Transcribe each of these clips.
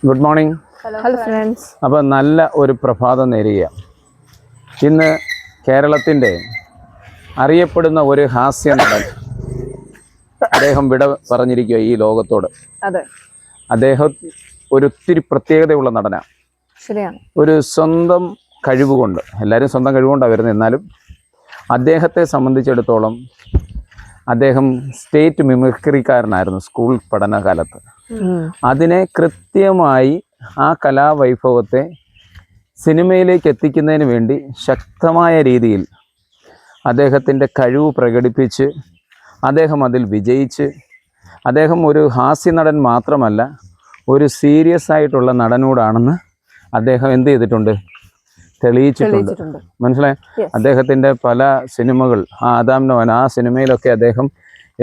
Good morning. Hello friends. അപ്പോൾ നല്ല ഒരു പ്രഭാതം നേരുക. ഇന്ന് കേരളത്തിൻ്റെ അറിയപ്പെടുന്ന ഒരു ഹാസ്യ നടൻ അദ്ദേഹം വിട പറഞ്ഞിരിക്കുക ഈ ലോകത്തോട്. അതെ, അദ്ദേഹം ഒത്തിരി പ്രത്യേകതയുള്ള നടനാണ്. ശരിയാണ്. ഒരു സ്വന്തം കഴിവുകൊണ്ട്, എല്ലാവരും സ്വന്തം കഴിവുകൊണ്ടാണ് വരുന്നത്, എന്നാലും അദ്ദേഹത്തെ സംബന്ധിച്ചിടത്തോളം അദ്ദേഹം സ്റ്റേറ്റ് മിമിക്രിക്കാരനായിരുന്നു സ്കൂൾ പഠനകാലത്ത്. അതിനെ കൃത്യമായി ആ കലാവൈഭവത്തെ സിനിമയിലേക്ക് എത്തിക്കുന്നതിന് വേണ്ടി ശക്തമായ രീതിയിൽ അദ്ദേഹത്തിൻ്റെ കഴിവ് പ്രകടിപ്പിച്ച് അദ്ദേഹം അതിൽ വിജയിച്ച് അദ്ദേഹം ഒരു ഹാസ്യ നടൻ മാത്രമല്ല, ഒരു സീരിയസ് ആയിട്ടുള്ള നടനോടാണെന്ന് അദ്ദേഹം എന്ത് ചെയ്തിട്ടുണ്ട്, തെളിയിച്ചിട്ടുണ്ട്. മനസ്സിലായി? അദ്ദേഹത്തിൻ്റെ പല സിനിമകൾ, ആദാം നോവൻ, ആ സിനിമയിലൊക്കെ അദ്ദേഹം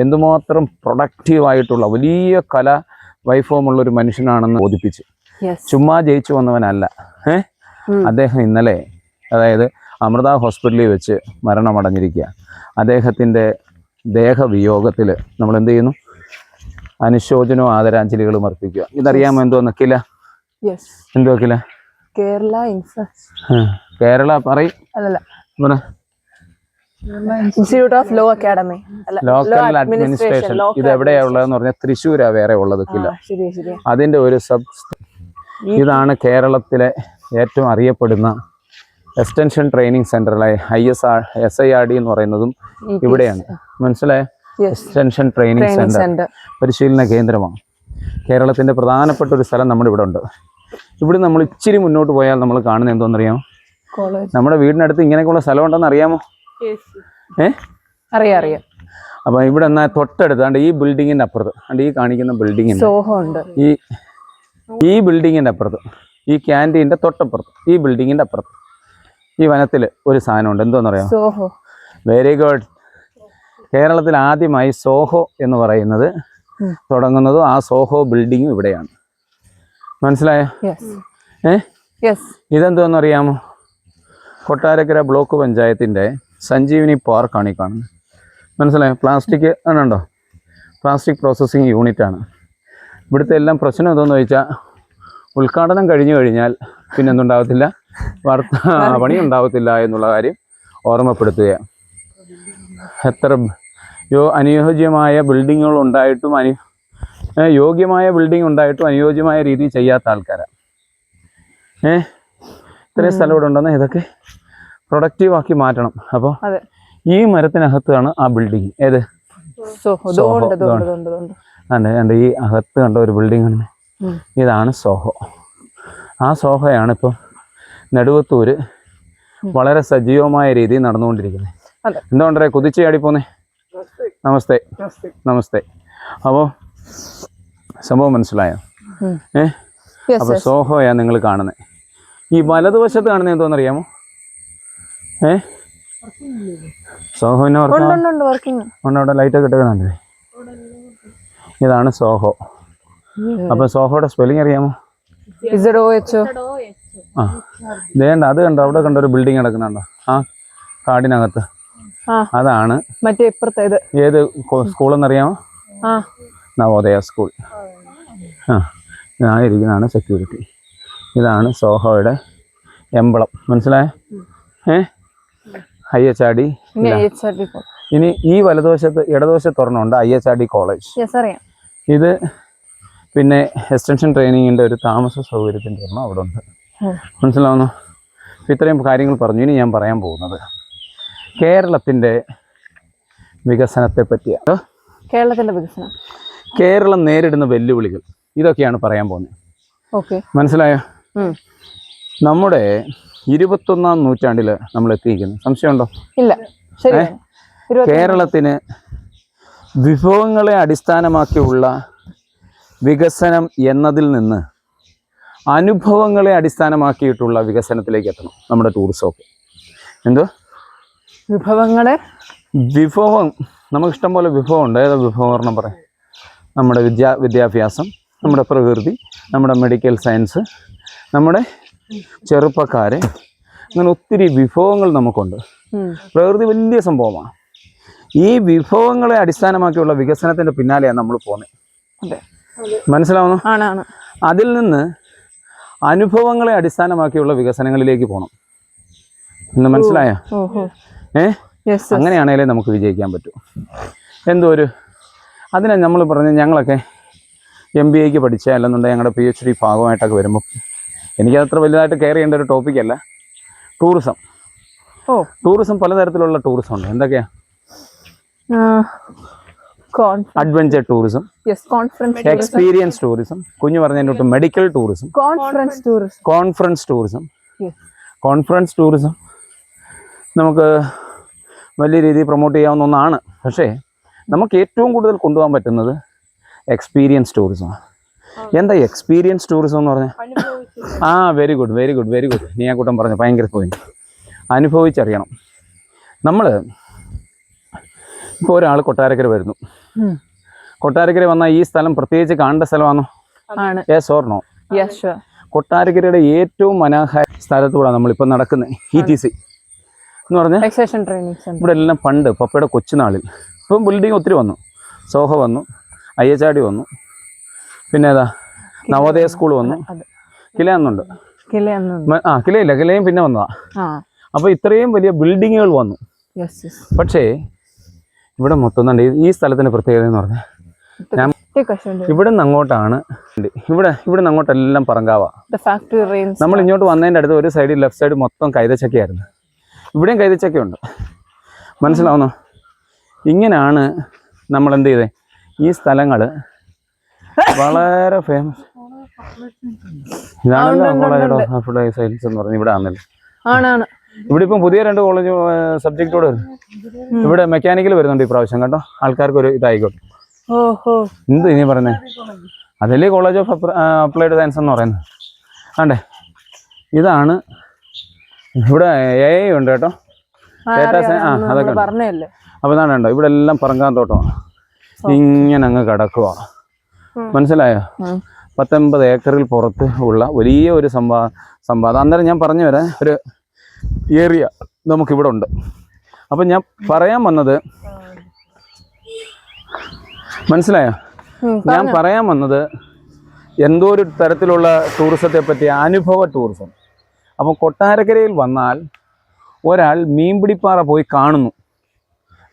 എന്തുമാത്രം പ്രൊഡക്റ്റീവായിട്ടുള്ള വലിയ കലാവൈഭവമുള്ളൊരു മനുഷ്യനാണെന്ന് ബോധിപ്പിച്ചു. ചുമ്മാ ജയിച്ചു വന്നവനല്ല. അദ്ദേഹം ഇന്നലെ, അതായത് അമൃത ഹോസ്പിറ്റലിൽ വെച്ച് മരണമടഞ്ഞിരിക്കുക. അദ്ദേഹത്തിൻ്റെ ദേഹവിയോഗത്തിൽ നമ്മൾ എന്ത് ചെയ്യുന്നു? അനുശോചനവും ആദരാഞ്ജലികളും അർപ്പിക്കുക. ഇതറിയാമോ എന്തോ നിൽക്കില്ല? എന്തോ വെക്കില്ല? കേരള പറയും. Institute of law academy, local administration. ഇത് എവിടെയാ ഉള്ളതെന്ന് പറഞ്ഞാൽ തൃശ്ശൂരാ വേറെ ഉള്ളത്. അതിൻ്റെ ഒരു ഇതാണ് കേരളത്തിലെ ഏറ്റവും അറിയപ്പെടുന്ന എക്സ്റ്റൻഷൻ ട്രെയിനിങ് സെൻ്ററിലായ SIRD എന്ന് പറയുന്നതും ഇവിടെയാണ്. മനസ്സിലായ? എക്സ്റ്റൻഷൻ ട്രെയിനിങ് സെൻ്റർ പരിശീലന കേന്ദ്രമാണ്. കേരളത്തിൻ്റെ പ്രധാനപ്പെട്ട ഒരു സ്ഥലം നമ്മുടെ ഇവിടെ ഉണ്ട്. ഇവിടെ നമ്മൾ ഇച്ചിരി മുന്നോട്ട് പോയാൽ നമ്മൾ കാണുന്നത് എന്തോന്നറിയാമോ? നമ്മുടെ വീടിനടുത്ത് ഇങ്ങനെയൊക്കെയുള്ള സ്ഥലം ഉണ്ടെന്ന് അറിയാമോ? അറിയാം. അപ്പം ഇവിടെ എന്നാൽ തൊട്ടടുത്ത് അണ്ട് ഈ ബിൽഡിങ്ങിൻ്റെ അപ്പുറത്ത്, അണ്ട് ഈ കാണിക്കുന്ന ബിൽഡിങ്ങിൻ്റെ ഈ ബിൽഡിങ്ങിൻ്റെ അപ്പുറത്ത്, ഈ ക്യാൻറ്റീൻ്റെ തൊട്ടപ്പുറത്ത്, ഈ ബിൽഡിങ്ങിൻ്റെ അപ്പുറത്ത്, ഈ വനത്തിൽ ഒരു സാധനമുണ്ട്. എന്തോന്നറിയാമോ? സോഹോ. Very good. കേരളത്തിൽ ആദ്യമായി സോഹോ എന്ന് പറയുന്നത് തുടങ്ങുന്നതും ആ സോഹോ ബിൽഡിങ്ങും ഇവിടെയാണ്. മനസ്സിലായോ? ഇതെന്തോന്നറിയാമോ? കൊട്ടാരക്കര ബ്ലോക്ക് പഞ്ചായത്തിൻ്റെ സഞ്ജീവനി പാർക്കാണ് ഈ കാണുന്നത്. മനസ്സിലായോ? പ്ലാസ്റ്റിക് ആണുണ്ടോ? പ്ലാസ്റ്റിക് പ്രോസസ്സിങ് യൂണിറ്റാണ്. ഇവിടുത്തെ എല്ലാം പ്രശ്നം എന്താണെന്ന് ചോദിച്ചാൽ, ഉദ്ഘാടനം കഴിഞ്ഞു കഴിഞ്ഞാൽ പിന്നെ എന്തുണ്ടാവത്തില്ല, പണി ഉണ്ടാവത്തില്ല എന്നുള്ള കാര്യം ഓർമ്മപ്പെടുത്തുകയാണ്. എത്ര അനുയോജ്യമായ ബിൽഡിങ്ങുകൾ ഉണ്ടായിട്ടും യോഗ്യമായ ബിൽഡിംഗ് ഉണ്ടായിട്ടും അനുയോജ്യമായ രീതിയിൽ ചെയ്യാത്ത ആൾക്കാരാണ്. ഇത്രയും സ്ഥലം ഇവിടെ ഉണ്ടെന്ന് ഇതൊക്കെ പ്രൊഡക്റ്റീവാക്കി മാറ്റണം. അപ്പോൾ ഈ മരത്തിനകത്താണ് ആ ബിൽഡിങ്. ഏത്? അതെ, ഈ അകത്ത് കണ്ട ഒരു ബിൽഡിംഗ് ഉണ്ട്. ഇതാണ് സോഹോ. ആ സോഹോയാണ് ഇപ്പോൾ നെടുവത്തൂര് വളരെ സജീവമായ രീതിയിൽ നടന്നുകൊണ്ടിരിക്കുന്നത്. എന്തുകൊണ്ടേ കുതിച്ചാടി പോന്നേ? നമസ്തേ. നമസ്തേ. അപ്പോൾ സംഭവം മനസ്സിലായോ? അപ്പോൾ സോഹോയാണ് നിങ്ങൾ കാണുന്നത്. ഈ വലതുവശത്ത് കാണുന്നത് എന്തോന്നറിയാമോ? സോഹോന് അവിടെ ലൈറ്റൊക്കെ ഇട്ടേക്കുന്നുണ്ട്. ഇതാണ് സോഹോ. അപ്പോൾ സോഹോയുടെ സ്പെല്ലിംഗ് അറിയാമോ? വേണ്ട, അത് കണ്ടോ, അവിടെ കണ്ടോ ഒരു ബിൽഡിംഗ് കിടക്കുന്നുണ്ടോ ആ കാടിനകത്ത്? അതാണ് മറ്റേ ഇപ്പുറത്തേത്. ഏത് സ്കൂളെന്നറിയാമോ? നവോദയ സ്കൂൾ. ഇരിക്കുന്നതാണ് സെക്യൂരിറ്റി. ഇതാണ് സോഹോയുടെ എംബ്ലം. മനസ്സിലായേ? IHRD. ഇനി ഈ വലതുവശത്ത് ഇടതുവശത്ത് ഒരെണ്ണമുണ്ട്, IHRD കോളേജ്. ഇത് പിന്നെ എക്സ്റ്റൻഷൻ ട്രെയിനിങ്ങിൻ്റെ ഒരു താമസ സൗകര്യത്തിൻ്റെ ഒരെണ്ണം അവിടെ ഉണ്ട്. മനസ്സിലാവുന്നു? ഇത്രയും കാര്യങ്ങൾ പറഞ്ഞു. ഇനി ഞാൻ പറയാൻ പോകുന്നത് കേരളത്തിൻ്റെ വികസനത്തെ പറ്റിയാണ്. കേരളത്തിൻ്റെ വികസനം, കേരളം നേരിടുന്ന വെല്ലുവിളികൾ, ഇതൊക്കെയാണ് പറയാൻ പോകുന്നത്. മനസ്സിലായോ? നമ്മുടെ 21ാം നൂറ്റാണ്ടിൽ നമ്മൾ എത്തിയിരിക്കുന്നു. സംശയമുണ്ടോ? ഇല്ല. കേരളത്തിന് വിഭവങ്ങളെ അടിസ്ഥാനമാക്കിയുള്ള വികസനം എന്നതിൽ നിന്ന് അനുഭവങ്ങളെ അടിസ്ഥാനമാക്കിയിട്ടുള്ള വികസനത്തിലേക്ക് എത്തണം നമ്മുടെ ടൂറിസമൊക്കെ. എന്തോ വിഭവം നമുക്കിഷ്ടം പോലെ വിഭവമുണ്ട്. ഏതാ വിഭവം ഒരെണ്ണം പറയാം? നമ്മുടെ വിദ്യാഭ്യാസം, നമ്മുടെ പ്രകൃതി, നമ്മുടെ മെഡിക്കൽ സയൻസ്, നമ്മുടെ ചെറുപ്പക്കാര്, അങ്ങനെ ഒത്തിരി വിഭവങ്ങൾ നമുക്കുണ്ട്. പ്രകൃതി വലിയ സംഭവമാണ്. ഈ വിഭവങ്ങളെ അടിസ്ഥാനമാക്കിയുള്ള വികസനത്തിൻ്റെ പിന്നാലെയാണ് നമ്മൾ പോകുന്നത്. മനസ്സിലാവുന്നു? അതിൽ നിന്ന് അനുഭവങ്ങളെ അടിസ്ഥാനമാക്കിയുള്ള വികസനങ്ങളിലേക്ക് പോകണം. ഇന്ന് മനസ്സിലായോ? അങ്ങനെയാണെങ്കിലേ നമുക്ക് വിജയിക്കാൻ പറ്റൂ. എന്തോ ഒരു അതിനെ നമ്മൾ പറഞ്ഞ് ഞങ്ങളൊക്കെ MBAക്ക് പഠിച്ച അല്ലെന്നുണ്ടെങ്കിൽ ഞങ്ങളുടെ PhD ഭാഗമായിട്ടൊക്കെ വരുമ്പോൾ എനിക്കത്ര വലുതായിട്ട് കെയർ ചെയ്യേണ്ട ഒരു ടോപ്പിക്കല്ല ടൂറിസം. ടൂറിസം പലതരത്തിലുള്ള ടൂറിസം ഉണ്ട്. എന്തൊക്കെയാ? അഡ്വഞ്ചർ ടൂറിസം, എക്സ്പീരിയൻസ് ടൂറിസം, കുഞ്ഞു പറഞ്ഞതിൻ്റെ മെഡിക്കൽ ടൂറിസം, കോൺഫറൻസ് ടൂറിസം നമുക്ക് വലിയ രീതിയിൽ പ്രൊമോട്ട് ചെയ്യാവുന്ന ഒന്നാണ്. പക്ഷേ നമുക്ക് ഏറ്റവും കൂടുതൽ കൊണ്ടുപോകാൻ പറ്റുന്നത് എക്സ്പീരിയൻസ് ടൂറിസമാണ്. എന്താ എക്സ്പീരിയൻസ് ടൂറിസം എന്ന് പറഞ്ഞാൽ? Very good. നീയാക്കൂട്ടം പറഞ്ഞു ഭയങ്കര പോയിന്റ്. അനുഭവിച്ചറിയണം. നമ്മൾ ഇപ്പോൾ ഒരാൾ കൊട്ടാരക്കര വരുന്നു. കൊട്ടാരക്കര വന്നാൽ ഈ സ്ഥലം പ്രത്യേകിച്ച് കാണേണ്ട സ്ഥലമാണോ? Yes or no? കൊട്ടാരക്കരയുടെ ഏറ്റവും മനോഹര സ്ഥലത്തൂടെ നമ്മളിപ്പോൾ നടക്കുന്നത് ETC എന്ന് പറഞ്ഞാൽ ഇവിടെ എല്ലാം പണ്ട് പപ്പയുടെ കൊച്ചുനാളിൽ ഇപ്പം ബിൽഡിംഗ് ഒത്തിരി വന്നു. സോഹോ വന്നു, IHRD വന്നു, പിന്നെ ഏതാ നവോദയ സ്കൂൾ വന്നു, കിലയുണ്ട്. കിലയും പിന്നെ വന്നതാ. അപ്പോൾ ഇത്രയും വലിയ ബിൽഡിങ്ങുകൾ വന്നു. പക്ഷേ ഇവിടെ മൊത്തം ഈ സ്ഥലത്തിൻ്റെ പ്രത്യേകത എന്ന് പറഞ്ഞാൽ ഞാൻ ഇവിടെ നിന്ന് അങ്ങോട്ടാണ്. ഇവിടെ നിന്ന് അങ്ങോട്ടെല്ലാം പറങ്കാവാ. നമ്മൾ ഇങ്ങോട്ട് വന്നതിൻ്റെ അടുത്ത് ഒരു സൈഡിൽ ലെഫ്റ്റ് സൈഡ് മൊത്തം കൈതച്ചക്കയായിരുന്നു. ഇവിടെയും കൈതച്ചക്കയുണ്ട്. മനസ്സിലാവുന്നോ? ഇങ്ങനെയാണ് നമ്മൾ എന്ത് ചെയ്തേ. ഈ സ്ഥലങ്ങൾ വളരെ ഫേമസ്. ഇതാണല്ലോ കോളേജ് ഓഫ് സയൻസ് എന്ന് പറഞ്ഞ് ഇവിടെ ആണല്ലോ. ഇവിടെ ഇപ്പം പുതിയ 2 കോളേജ് സബ്ജക്റ്റോട് വരും. ഇവിടെ മെക്കാനിക്കൽ വരുന്നുണ്ട് ഈ പ്രാവശ്യം കേട്ടോ. ആൾക്കാർക്ക് ഒരു ഇതായിക്കോട്ടെ. എന്ത് ഇനി പറയുന്നത്? അതല്ലേ കോളേജ് ഓഫ് അപ്ലൈഡ് സയൻസ് എന്ന് പറയുന്നത്. ആണ്ടേ ഇതാണ്. ഇവിടെ AI ഉണ്ട് കേട്ടോ. ഡേറ്റാ സയൻസ് അതൊക്കെ ഉണ്ട്. അപ്പോൾ ഇതാണ് കണ്ടോ, ഇവിടെ എല്ലാം പറങ്കാൻ തോട്ടമാണ്. ഇങ്ങനെ അങ്ങ് കിടക്കുക. മനസ്സിലായോ? 19 ഏക്കറിൽ പുറത്ത് ഉള്ള വലിയ ഒരു സംവാദം. അന്നേരം ഞാൻ പറഞ്ഞു വരാം, ഒരു ഏരിയ നമുക്കിവിടെ ഉണ്ട്. അപ്പം ഞാൻ പറയാൻ വന്നത്, മനസ്സിലായോ? ഞാൻ പറയാൻ വന്നത് എന്തോ ഒരു തരത്തിലുള്ള ടൂറിസത്തെ പറ്റി, അനുഭവ ടൂറിസം. അപ്പോൾ കൊട്ടാരക്കരയിൽ വന്നാൽ ഒരാൾ മീൻപിടിപ്പാറ പോയി കാണുന്നു,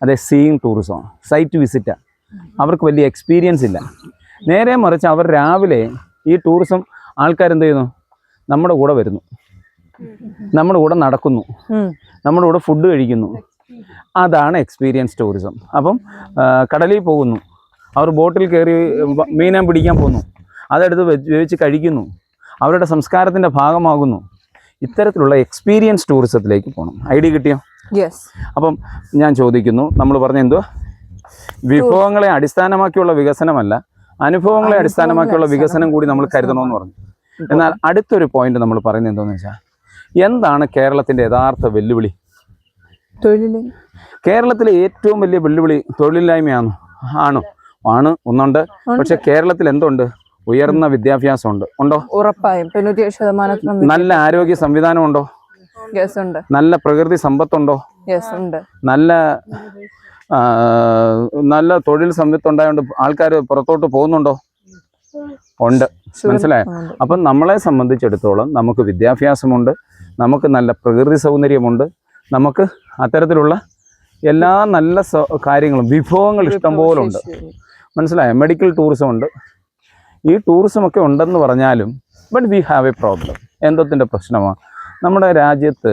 അതെ, സീയിങ് ടൂറിസമാണ്, സൈറ്റ് വിസിറ്റാണ്. അവർക്ക് വലിയ എക്സ്പീരിയൻസ് ഇല്ല. നേരെ മറിച്ച് അവർ രാവിലെ ഈ ടൂറിസം ആൾക്കാരെന്ത് ചെയ്യുന്നു? നമ്മുടെ കൂടെ വരുന്നു, നമ്മുടെ കൂടെ നടക്കുന്നു, നമ്മുടെ കൂടെ ഫുഡ് കഴിക്കുന്നു. അതാണ് എക്സ്പീരിയൻസ് ടൂറിസം. അപ്പം കടലിൽ പോകുന്നു, അവർ ബോട്ടിൽ കയറി മീനെ പിടിക്കാൻ പോകുന്നു, അതെടുത്ത് വേവിച്ച് കഴിക്കുന്നു, അവരുടെ സംസ്കാരത്തിൻ്റെ ഭാഗമാകുന്നു. ഇത്തരത്തിലുള്ള എക്സ്പീരിയൻസ് ടൂറിസത്തിലേക്ക് പോകണം. ഐഡിയ കിട്ടിയോ? അപ്പം ഞാൻ ചോദിക്കുന്നു, നമ്മൾ പറഞ്ഞ എന്തുവാ? വിഭവങ്ങളെ അടിസ്ഥാനമാക്കിയുള്ള വികസനമല്ല, അനുഭവങ്ങളെ അടിസ്ഥാനമാക്കിയുള്ള വികസനം കൂടി നമ്മൾ കരുതണമെന്ന് പറഞ്ഞു. എന്നാൽ അടുത്തൊരു പോയിന്റ് നമ്മൾ പറയുന്നത് എന്താണെന്ന് വെച്ചാൽ, എന്താണ് കേരളത്തിൻ്റെ യഥാർത്ഥ വെല്ലുവിളി? കേരളത്തിലെ ഏറ്റവും വലിയ വെല്ലുവിളി തൊഴിലില്ലായ്മയാണോ? ആണ്, ഒന്നുണ്ട്. പക്ഷെ കേരളത്തിൽ എന്തുണ്ട്? ഉയർന്ന വിദ്യാഭ്യാസം ഉണ്ട്. ഉണ്ടോ? ഉറപ്പായും 97%. നല്ല ആരോഗ്യ സംവിധാനം ഉണ്ടോ? നല്ല പ്രകൃതി സമ്പത്തുണ്ടോ? നല്ല തൊഴിൽ സമ്പത്ത് ഉണ്ടായതുകൊണ്ട് ആൾക്കാർ പുറത്തോട്ട് പോകുന്നുണ്ടോ? ഉണ്ട്. മനസ്സിലായോ? അപ്പം നമ്മളെ സംബന്ധിച്ചിടത്തോളം നമുക്ക് വിദ്യാഭ്യാസമുണ്ട്, നമുക്ക് നല്ല പ്രകൃതി സൗന്ദര്യമുണ്ട്, നമുക്ക് അത്തരത്തിലുള്ള എല്ലാ നല്ല കാര്യങ്ങളും, വിഭവങ്ങൾ ഇഷ്ടംപോലെ ഉണ്ട്. മനസ്സിലായോ? മെഡിക്കൽ ടൂറിസം ഉണ്ട്. ഈ ടൂറിസമൊക്കെ ഉണ്ടെന്ന് പറഞ്ഞാലും but we have a problem. എന്തത്തിൻ്റെ പ്രശ്നമാണ്? നമ്മുടെ രാജ്യത്ത്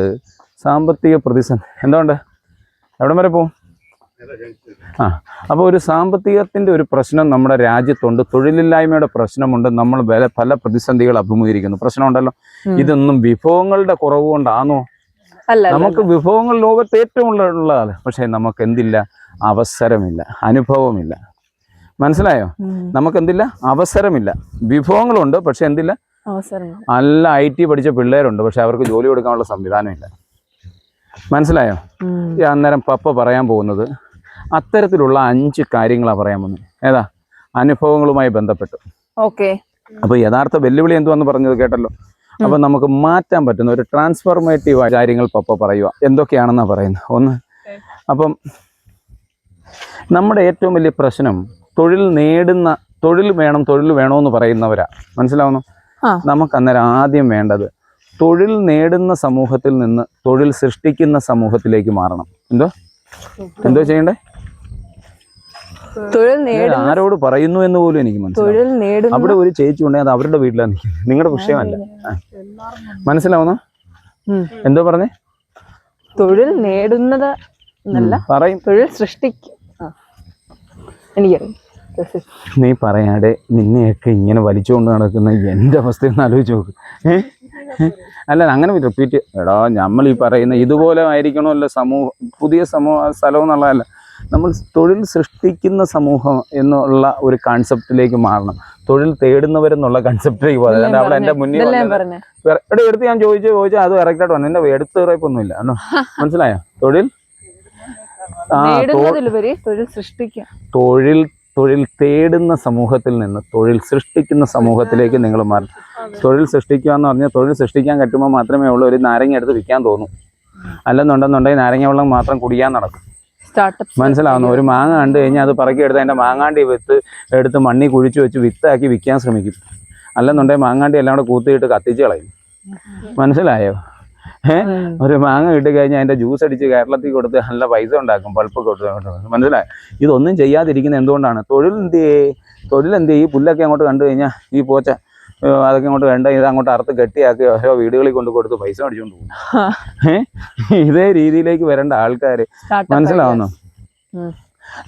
സാമ്പത്തിക പ്രതിസന്ധി. എന്തുകൊണ്ട്? എവിടം വരെ പോവും? അപ്പോൾ ഒരു സാമ്പത്തികത്തിൻ്റെ ഒരു പ്രശ്നം നമ്മുടെ രാജ്യത്തുണ്ട്, തൊഴിലില്ലായ്മയുടെ പ്രശ്നമുണ്ട്, നമ്മൾ പല പ്രതിസന്ധികൾ അഭിമുഖീകരിക്കുന്നു. പ്രശ്നമുണ്ടല്ലോ. ഇതൊന്നും വിഭവങ്ങളുടെ കുറവ് കൊണ്ടാണോ? നമുക്ക് വിഭവങ്ങൾ ലോകത്ത് ഏറ്റവും ഉള്ളതാണ്. പക്ഷേ നമുക്ക് എന്തില്ല? അവസരമില്ല, അനുഭവമില്ല. മനസ്സിലായോ? നമുക്ക് എന്തില്ല? അവസരമില്ല. വിഭവങ്ങളുണ്ട്, പക്ഷെ എന്തില്ല? നല്ല IT പഠിച്ച പിള്ളേരുണ്ട്, പക്ഷെ അവർക്ക് ജോലി കൊടുക്കാനുള്ള സംവിധാനമില്ല. മനസ്സിലായോ? അന്നേരം പപ്പ പറയാൻ പോകുന്നത് അത്തരത്തിലുള്ള 5 കാര്യങ്ങളാണ് പറയാൻ പോകുന്നത്. ഏതാ? അനുഭവങ്ങളുമായി ബന്ധപ്പെട്ട്. അപ്പോൾ യഥാർത്ഥ വെല്ലുവിളി എന്തുവെന്ന് പറഞ്ഞത് കേട്ടല്ലോ. അപ്പം നമുക്ക് മാറ്റാൻ പറ്റുന്ന ഒരു ട്രാൻസ്ഫോർമേറ്റീവ് കാര്യങ്ങൾ പപ്പ പറയുക. എന്തൊക്കെയാണെന്നാണ് പറയുന്നത്? ഒന്ന്, അപ്പം നമ്മുടെ ഏറ്റവും വലിയ പ്രശ്നം തൊഴിൽ വേണമെന്ന് പറയുന്നവരാ. മനസ്സിലാവുന്നു? നമുക്ക് അന്നേരം ആദ്യം വേണ്ടത് തൊഴിൽ നേടുന്ന സമൂഹത്തിൽ നിന്ന് തൊഴിൽ സൃഷ്ടിക്കുന്ന സമൂഹത്തിലേക്ക് മാറണം. എന്തോ ചെയ്യണ്ടേ? ആരോട് പറയുന്നു എന്ന് പോലും എനിക്ക് മനസ്സിലാവും. അവിടെ ഒരു ചേച്ചി ഉണ്ടെങ്കിൽ അത് അവരുടെ വീട്ടിലാണ് നിൽക്കുന്നത്, നിങ്ങളുടെ വിഷയമല്ല. മനസ്സിലാവുന്നോ? എന്തോ പറഞ്ഞേ? തൊഴിൽ നേടുന്നത് പറയും, തൊഴിൽ സൃഷ്ടിക്കും. എനിക്കറിയാം. നീ പറയാതെ നിന്നെയൊക്കെ ഇങ്ങനെ വലിച്ചുകൊണ്ട് നടക്കുന്ന എൻ്റെ അവസ്ഥയൊന്ന് ആലോചിച്ച് നോക്ക്. അല്ല, അങ്ങനെ റിപ്പീറ്റ് എടാ, നമ്മൾ ഈ പറയുന്ന ഇതുപോലെ ആയിരിക്കണമല്ലോ സമൂഹം, പുതിയ സ്ഥലം എന്നുള്ളതല്ല. നമ്മൾ തൊഴിൽ സൃഷ്ടിക്കുന്ന സമൂഹം എന്നുള്ള ഒരു കൺസെപ്റ്റിലേക്ക് മാറണം. തൊഴിൽ തേടുന്നവരെന്നുള്ള കൺസെപ്റ്റിലേക്ക് പോകാം. അവിടെ എൻ്റെ മുന്നിൽ ഇവിടെ എടുത്ത് ഞാൻ ചോദിച്ചു അത് കറക്റ്റായിട്ട് വന്നു. എൻ്റെ എടുത്ത് ഉറപ്പൊന്നുമില്ല. മനസ്സിലായോ? തൊഴിൽ തൊഴിൽ തേടുന്ന സമൂഹത്തിൽ നിന്ന് തൊഴിൽ സൃഷ്ടിക്കുന്ന സമൂഹത്തിലേക്ക് നിങ്ങൾ മാറും. തൊഴിൽ സൃഷ്ടിക്കുക എന്ന് പറഞ്ഞാൽ തൊഴിൽ സൃഷ്ടിക്കാൻ പറ്റുമ്പോൾ മാത്രമേ ഉള്ളൂ ഒരു നാരങ്ങ എടുത്ത് വിൽക്കാൻ തോന്നും. അല്ലെന്നുണ്ടെന്നുണ്ടെങ്കിൽ നാരങ്ങ വെള്ളം മാത്രം കുടിക്കാൻ നടക്കും. മനസ്സിലാവുന്നു? ഒരു മാങ്ങ കണ്ടു കഴിഞ്ഞാൽ അത് പറക്കി എടുത്ത് അതിൻ്റെ മാങ്ങാണ്ടി വിത്ത് എടുത്ത് മണ്ണി കുഴിച്ച് വെച്ച് വിത്താക്കി വിൽക്കാൻ ശ്രമിക്കും. അല്ലെന്നുണ്ടെങ്കിൽ മാങ്ങാണ്ടി എല്ലാം കൂടെ കൂത്തിയിട്ട് കത്തിച്ച് കളയും. മനസ്സിലായോ? ഒരു മാങ്ങ കിട്ടി കഴിഞ്ഞാൽ അതിൻ്റെ ജ്യൂസ് അടിച്ച് കേരളത്തിൽ കൊടുത്ത് നല്ല പൈസ ഉണ്ടാക്കും, പൾപ്പൊക്കെ കൊടുത്ത്. മനസ്സിലായോ? ഇതൊന്നും ചെയ്യാതിരിക്കുന്നത് എന്തുകൊണ്ടാണ്? തൊഴിൽ എന്ത് ഈ പുല്ലൊക്കെ അങ്ങോട്ട് കണ്ടു കഴിഞ്ഞാൽ ഈ പോച്ച അതൊക്കെ അങ്ങോട്ട് വേണ്ട, ഇത് അങ്ങോട്ട് അറുത്ത് കെട്ടിയാക്കി ഓരോ വീടുകളിൽ കൊണ്ട് കൊടുത്ത് പൈസ അടിച്ചുകൊണ്ട് പോകും. ഇതേ രീതിയിലേക്ക് വരേണ്ട ആൾക്കാർ. മനസ്സിലാവുന്നു?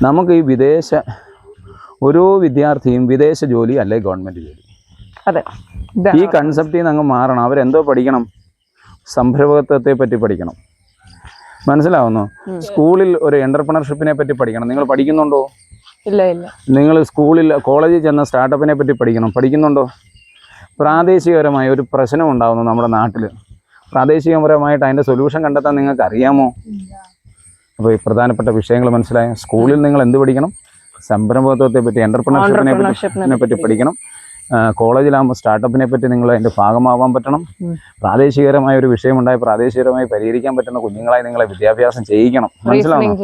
നമുക്ക് ഈ ഓരോ വിദ്യാർത്ഥിയും വിദേശ ജോലി അല്ലെ ഗവൺമെൻറ് ജോലി, ഈ കൺസെപ്റ്റിൽ നിന്ന് അങ്ങ് മാറണം. അവരെന്തോ പഠിക്കണം? സംരംഭകത്വത്തെ പറ്റി പഠിക്കണം. മനസ്സിലാവുന്നു? സ്കൂളിൽ ഒരു എന്റർപ്രണർഷിപ്പിനെ പറ്റി പഠിക്കണം. നിങ്ങൾ പഠിക്കുന്നുണ്ടോ? ഇല്ല. നിങ്ങൾ കോളേജിൽ ചെന്ന സ്റ്റാർട്ടപ്പിനെ പറ്റി പഠിക്കുന്നുണ്ടോ? പ്രാദേശികപരമായ ഒരു പ്രശ്നം ഉണ്ടാകുന്നു നമ്മുടെ നാട്ടിൽ, പ്രാദേശികപരമായിട്ട് അതിൻ്റെ സൊല്യൂഷൻ കണ്ടെത്താൻ നിങ്ങൾക്ക് അറിയാമോ? അപ്പോൾ ഈ പ്രധാനപ്പെട്ട വിഷയങ്ങൾ മനസ്സിലായ സ്കൂളിൽ നിങ്ങൾ എന്ത് പഠിക്കണം? സംരംഭകത്വത്തെ പറ്റി, എന്റർപ്രണർഷിപ്പിനെ പറ്റി പഠിക്കണം. കോളേജിലാകുമ്പോൾ സ്റ്റാർട്ടപ്പിനെ പറ്റി നിങ്ങൾ അതിൻ്റെ ഭാഗമാവാൻ പറ്റണം. പ്രാദേശികപരമായ ഒരു വിഷയമുണ്ടായി പ്രാദേശികപരമായി പരിഹരിക്കാൻ പറ്റുന്ന കുഞ്ഞുങ്ങളായി നിങ്ങളെ വിദ്യാഭ്യാസം ചെയ്യിക്കണം. മനസ്സിലാവണം?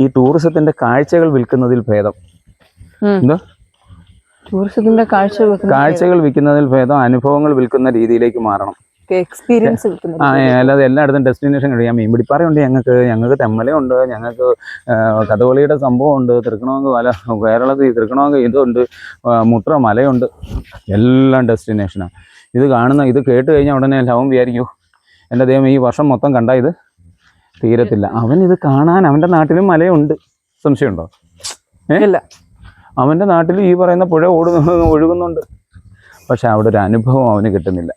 ഈ ടൂറിസത്തിന്റെ കാഴ്ചകൾ വിൽക്കുന്നതിൽ ഭേദം കാഴ്ചകൾ വിൽക്കുന്നതിൽ ഭേദം അനുഭവങ്ങൾ വിൽക്കുന്ന രീതിയിലേക്ക് മാറണം. എക്സ്പീരിയൻസ് അല്ലാതെ എല്ലായിടത്തും ഡെസ്റ്റിനേഷൻ കഴിയാം. മീൻപിടിപ്പാറയുണ്ട്, ഞങ്ങൾക്ക് തെമ്മലയുണ്ട്, ഞങ്ങൾക്ക് കഥകളിയുടെ സംഭവമുണ്ട്, തൃക്കണമെങ്കിൽ കേരളത്തിൽ തൃക്കണമെങ്കിൽ ഇതുണ്ട്, മുട്ര മലയുണ്ട്, എല്ലാം ഡെസ്റ്റിനേഷനാണ്. ഇത് കേട്ട് കഴിഞ്ഞാൽ ഉടനെ ലവം വിചാരിക്കൂ എൻ്റെ ദൈവം ഈ വർഷം മൊത്തം കണ്ടാൽ ഇത് തീരത്തില്ല. ഇത് കാണാൻ അവൻ്റെ നാട്ടിലും മലയുണ്ട്. സംശയമുണ്ടോ? ഇല്ല. അവൻ്റെ നാട്ടിൽ ഈ പറയുന്ന പുഴ ഒഴുകുന്നുണ്ട്. പക്ഷെ അവിടെ ഒരു അനുഭവം അവന് കിട്ടുന്നില്ല.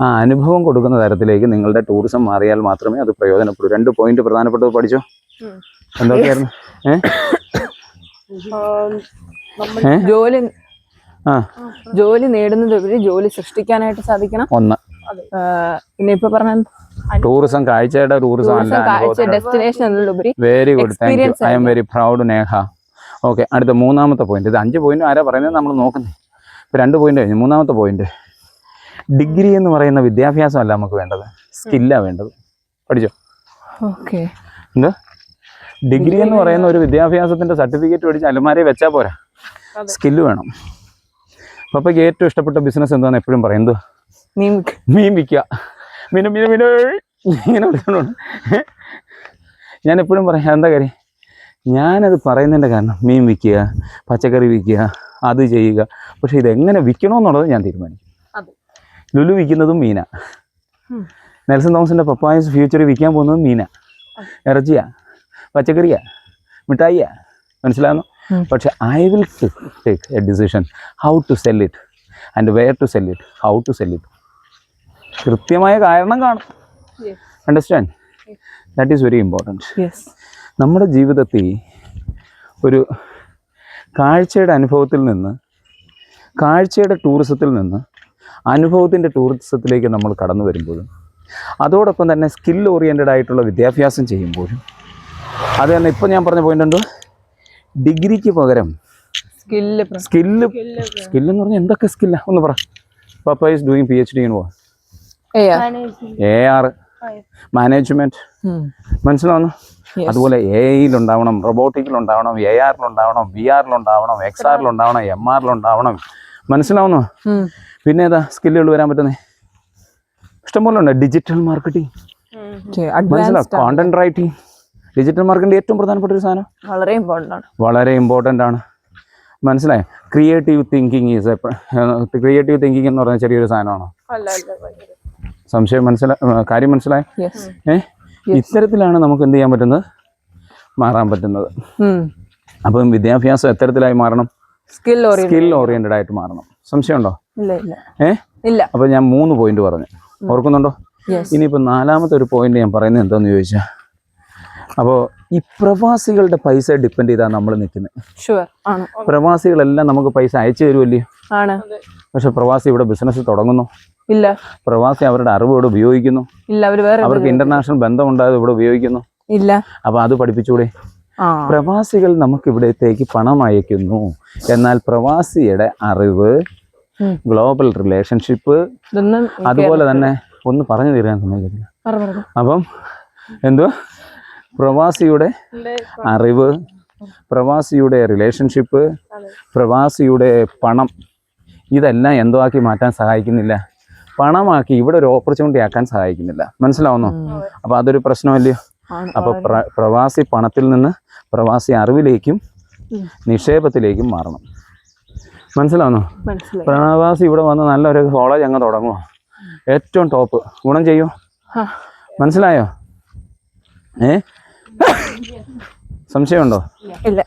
ആ അനുഭവം കൊടുക്കുന്ന തരത്തിലേക്ക് നിങ്ങളുടെ ടൂറിസം മാറിയാൽ മാത്രമേ അത് പ്രയോജനപ്പെടൂ. 2 പോയിന്റ് പ്രധാനപ്പെട്ടത് പഠിച്ചോ. എന്തൊക്കെയായിരുന്നു? ജോലി നേടുന്നതുപരി ജോലി സൃഷ്ടിക്കാനായിട്ട് സാധിക്കണം. ഒന്ന്. പിന്നെ ഇപ്പൊ പറഞ്ഞ ടൂറിസം, കാഴ്ചയുടെ ടൂറിസം അല്ല, very good, thank you, I am very proud Neha. Okay, അടുത്ത 3ാമത്തെ പോയിന്റ്. ഇത് 5 പോയിന്റ് ആരാ പറയുന്നത്? നമ്മൾ നോക്കുന്നത്. ഇപ്പൊ 2 പോയിന്റ് കഴിഞ്ഞു. 3ാമത്തെ പോയിന്റ്, ഡിഗ്രി എന്ന് പറയുന്ന വിദ്യാഭ്യാസം അല്ല നമുക്ക് വേണ്ടത്, സ്കില്ലാ വേണ്ടത്. പഠിച്ചോ? എന്താ ഡിഗ്രി എന്ന് പറയുന്ന ഒരു വിദ്യാഭ്യാസത്തിന്റെ സർട്ടിഫിക്കറ്റ് മേടിച്ച് അലമാരയിൽ വെച്ചാൽ പോരാ, സ്കില്ല് വേണം. പപ്പയ്ക്ക് ഏറ്റവും ഇഷ്ടപ്പെട്ട ബിസിനസ് എന്താണെന്ന് എപ്പോഴും പറയും. എന്ത്? മീൻ വിൽക്കുക. ഇങ്ങനെ വിളിച്ചോണ്ട് ഞാൻ എപ്പോഴും പറയാം. എന്താ കാര്യം? ഞാനത് പറയുന്നതിൻ്റെ കാരണം മീൻ വിൽക്കുക, പച്ചക്കറി വിൽക്കുക, അത് ചെയ്യുക. പക്ഷെ ഇതെങ്ങനെ വിൽക്കണമെന്നുള്ളത് ഞാൻ തീരുമാനിക്കും. ലുലു വിൽക്കുന്നതും മീനാ. നെൽസൺ തോമസിൻ്റെ പപ്പായസ് ഫ്യൂച്ചറിൽ വിൽക്കാൻ പോകുന്നതും മീനാ, ഇറച്ചിയാ, പച്ചക്കറിയാ, മിഠായിയാ. മനസ്സിലാകുന്നു? പക്ഷെ I will take a decision how to sell it and where to sell it, how to sell it. കൃത്യമായ കാരണം കാണും. Understand? That is very important. നമ്മുടെ ജീവിതത്തിൽ ഒരു കാഴ്ചയുടെ അനുഭവത്തിൽ നിന്ന്, കാഴ്ചയുടെ ടൂറിസത്തിൽ നിന്ന് അനുഭവത്തിൻ്റെ ടൂറിസത്തിലേക്ക് നമ്മൾ കടന്നു വരുമ്പോഴും, അതോടൊപ്പം തന്നെ സ്കിൽ ഓറിയൻറ്റഡ് ആയിട്ടുള്ള വിദ്യാഭ്യാസം ചെയ്യുമ്പോഴും, അത് തന്നെ ഇപ്പോൾ ഞാൻ പറഞ്ഞ പോയിന്റ് ഉണ്ട്. ഡിഗ്രിക്ക് പകരം സ്കില്ലെന്ന് പറഞ്ഞാൽ എന്തൊക്കെ സ്കില്ലാ ഒന്ന് പറ. പപ്പ is doing PhD in what? AR management. മനസ്സിലാവുന്നു? അതുപോലെ AI-യിലുണ്ടാവണം, റൊബോട്ടിക്കിലുണ്ടാവണം, AR-ലുണ്ടാവണം, VR-ലുണ്ടാവണം, XR-ലുണ്ടാവണം, MR-ലുണ്ടാവണം, മനസ്സിലാവുന്നോ? പിന്നെ ഏതാ സ്കില്ലുകൾ വരാൻ പറ്റുന്നേ? ഇഷ്ടംപോലെ ഉണ്ട്. ഡിജിറ്റൽ മാർക്കറ്റിംഗ്, മനസ്സിലാവും, കോണ്ടന്റ് റൈറ്റിംഗ്. ഡിജിറ്റൽ മാർക്കറ്റിംഗ് ഏറ്റവും പ്രധാനപ്പെട്ട ഒരു സാധനം, വളരെ ഇമ്പോർട്ടൻ്റ് ആണ്. മനസ്സിലായോ? ക്രിയേറ്റീവ് തിങ്കിങ് ക്രിയേറ്റീവ് തിങ്കിങ് എന്ന് പറഞ്ഞാൽ ചെറിയൊരു സാധനമാണോ? സംശയം കാര്യം മനസ്സിലായോ? ഇത്തരത്തിലാണ് നമുക്ക് എന്ത് ചെയ്യാൻ പറ്റുന്നത്, മാറാൻ പറ്റുന്നത്. അപ്പം വിദ്യാഭ്യാസം എത്തരത്തിലായി മാറണം? സ്കിൽ ഓറിയന്റഡ് ആയിട്ട് മാറണം. സംശയമുണ്ടോ? അപ്പൊ ഞാൻ 3 പോയിന്റ് പറഞ്ഞു, ഓർക്കുന്നുണ്ടോ? ഇനിയിപ്പോൾ 4ാമത്തെ ഒരു പോയിന്റ് ഞാൻ പറയുന്നത് എന്താന്ന് ചോദിച്ചാൽ, അപ്പോൾ ഈ പ്രവാസികളുടെ പൈസ ഡിപ്പെൻഡ് ചെയ്താണ് നമ്മൾ നിൽക്കുന്നത്. പ്രവാസികളെല്ലാം നമുക്ക് പൈസ അയച്ചു തരുമല്ലേ? പക്ഷെ പ്രവാസി ഇവിടെ ബിസിനസ് തുടങ്ങുന്നു ഇല്ല. പ്രവാസി അവരുടെ അറിവ് ഇവിടെ ഉപയോഗിക്കുന്നു ഇല്ല. അവർക്ക് ഇന്റർനാഷണൽ ബന്ധമുണ്ടായത് ഇവിടെ ഉപയോഗിക്കുന്നു ഇല്ല. അപ്പൊ അത് പഠിപ്പിച്ചൂടെ? പ്രവാസികൾ നമുക്ക് ഇവിടത്തേക്ക് പണം അയക്കുന്നു, എന്നാൽ പ്രവാസിയുടെ അറിവ്, ഗ്ലോബൽ റിലേഷൻഷിപ്പ്, അതുപോലെ തന്നെ ഒന്ന് പറഞ്ഞു തീരാൻ സമ്മതിക്കത്തില്ല. അപ്പം എന്തുവാ, പ്രവാസിയുടെ അറിവ്, പ്രവാസിയുടെ റിലേഷൻഷിപ്പ്, പ്രവാസിയുടെ പണം, ഇതെല്ലാം എന്തോ ആക്കി മാറ്റാൻ സഹായിക്കുന്നില്ല, പണമാക്കി ഇവിടെ ഒരു ഓപ്പർച്യൂണിറ്റി ആക്കാൻ സഹായിക്കുന്നില്ല. മനസ്സിലാവുന്നോ? അപ്പോൾ അതൊരു പ്രശ്നമല്ലയോ? അപ്പോൾ പ്രവാസി പണത്തിൽ നിന്ന് പ്രവാസി അറിവിലേക്കും നിക്ഷേപത്തിലേക്കും മാറണം. മനസ്സിലാവുന്നോ? പ്രവാസി ഇവിടെ വന്ന് നല്ലൊരു കോളേജ് അങ്ങ് തുടങ്ങുമോ, ഏറ്റവും ടോപ്പ്, ഗുണം ചെയ്യും. മനസ്സിലായോ? സംശയമുണ്ടോ? ഇല്ല.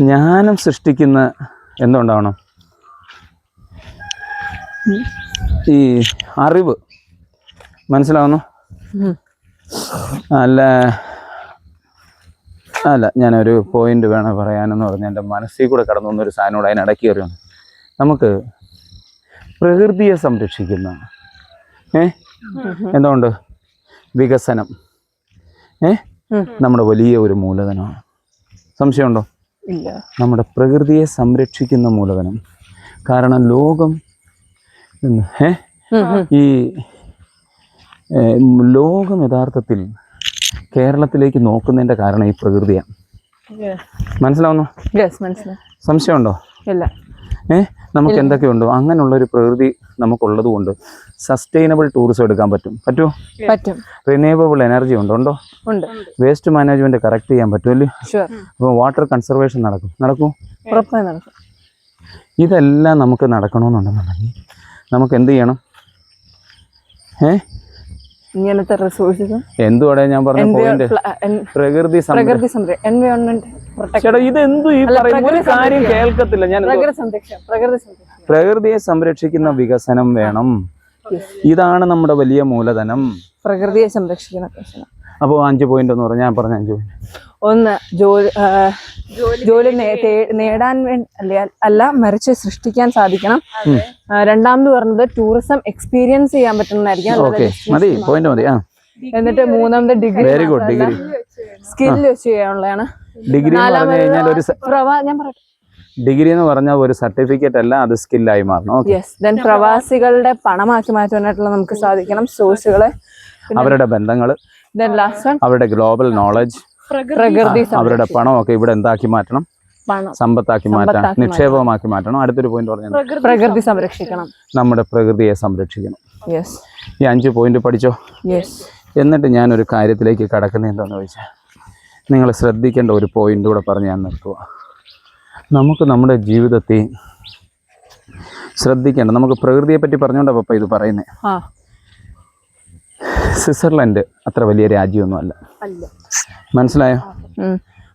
ജ്ഞാനം സൃഷ്ടിക്കുന്ന എന്തുണ്ടാവണം? ഈ അറിവ്. മനസ്സിലാവുന്നു? അല്ല ഞാനൊരു പോയിന്റ് വേണം പറയാനെന്ന് പറഞ്ഞാൽ എൻ്റെ മനസ്സിൽ കൂടെ കടന്നു വന്നൊരു സാധനോട് അതിനിടയ്ക്ക് കയറിയാണ്. നമുക്ക് പ്രകൃതിയെ സംരക്ഷിക്കുന്ന എന്തുകൊണ്ട് വികസനം നമ്മുടെ വലിയ ഒരു മൂലധനമാണ്. സംശയമുണ്ടോ? ഇല്ല. നമ്മുടെ പ്രകൃതിയെ സംരക്ഷിക്കുന്ന മൂലധനം. കാരണം ലോകം ലോകം യഥാർത്ഥത്തിൽ കേരളത്തിലേക്ക് നോക്കുന്നതിൻ്റെ കാരണം ഈ പ്രകൃതിയാണ്. മനസ്സിലാവുന്നു? സംശയമുണ്ടോ? ഇല്ല. നമുക്ക് എന്തൊക്കെയുണ്ടോ അങ്ങനെയുള്ളൊരു പ്രകൃതി നമുക്കുള്ളത് കൊണ്ട് സസ്റ്റൈനബിൾ ടൂറിസം എടുക്കാൻ പറ്റുമോ? റിന്യൂവബിൾ എനർജി ഉണ്ടോ? വേസ്റ്റ് മാനേജ്മെന്റ് കറക്റ്റ് ചെയ്യാൻ പറ്റുമല്ലേ? അപ്പോൾ വാട്ടർ കൺസർവേഷൻ നടക്കും. ഇതെല്ലാം നമുക്ക് നടക്കണമെന്നുണ്ടെന്നുണ്ടെങ്കിൽ നമുക്ക് എന്ത് ചെയ്യണം? ഇങ്ങനത്തെ റിസോഴ്സസ് എന്തുവാടെ ഞാൻ പറഞ്ഞ പോയിന്റ്, പ്രകൃതി ചേട്ടാ ഇതെന്തു ഈ പറയുന്ന ഒരു കാര്യം കേൾക്കത്തില്ല ഞാൻ. പ്രകൃതിയെ സംരക്ഷിക്കുന്ന വികസനം വേണം. ഇതാണ് നമ്മുടെ വലിയ മൂലധനം, പ്രകൃതിയെ സംരക്ഷിക്കണം. അപ്പോൾ 5 പോയിന്റ് എന്ന് പറഞ്ഞാൽ ഞാൻ പറഞ്ഞ 5 പോയിന്റ്. 1 ജോലി നേടാൻ അല്ല മറിച്ച് സൃഷ്ടിക്കാൻ സാധിക്കണം. 2ാമത് പറഞ്ഞത് ടൂറിസം എക്സ്പീരിയൻസ് ചെയ്യാൻ പറ്റുന്നതായിരിക്കും. മതി, പോയിന്റ് മതി. എന്നിട്ട് 3ാമത് degree, very good, degree skill വെച്ച് ചെയ്യാനുള്ളതാണ്. ഡിഗ്രി എന്ന് പറഞ്ഞു കഴിഞ്ഞാൽ ഒരു ഞാൻ പറയട്ടെ, ഡിഗ്രി എന്ന് പറഞ്ഞാൽ ഒരു സർട്ടിഫിക്കറ്റ് അല്ല, അത് സ്കില്ലായി മാറണം. പ്രവാസികളുടെ പണമാക്കി മാറ്റാനായിട്ടുള്ള നമുക്ക് സാധിക്കണം. സോഴ്സുകളെ, അവരുടെ ബന്ധങ്ങൾ, അവരുടെ ഗ്ലോബൽ നോളജ്, പ്രകൃതി, അവരുടെ പണമൊക്കെ ഇവിടെ എന്താക്കി മാറ്റണം? സമ്പത്താക്കി മാറ്റാം, നിക്ഷേപമാക്കി മാറ്റണം. അടുത്തൊരു പോയിന്റ് പറഞ്ഞു, പ്രകൃതി സംരക്ഷിക്കണം, നമ്മുടെ പ്രകൃതിയെ സംരക്ഷിക്കണം. ഈ 5 പോയിന്റ് പഠിച്ചോ? എന്നിട്ട് ഞാനൊരു കാര്യത്തിലേക്ക് കടക്കുന്നത് എന്താണെന്ന് ചോദിച്ചാൽ, നിങ്ങൾ ശ്രദ്ധിക്കേണ്ട ഒരു പോയിന്റ് കൂടെ പറഞ്ഞ് ഞാൻ നിർത്തുക. നമുക്ക് നമ്മുടെ ജീവിതത്തിൽ ശ്രദ്ധിക്കേണ്ട, നമുക്ക് പ്രകൃതിയെ പറ്റി പറഞ്ഞുകൊണ്ടാ പപ്പ ഇത് പറയുന്നത്. സ്വിറ്റ്സർലൻഡ് അത്ര വലിയ രാജ്യമൊന്നും അല്ല, മനസ്സിലായോ?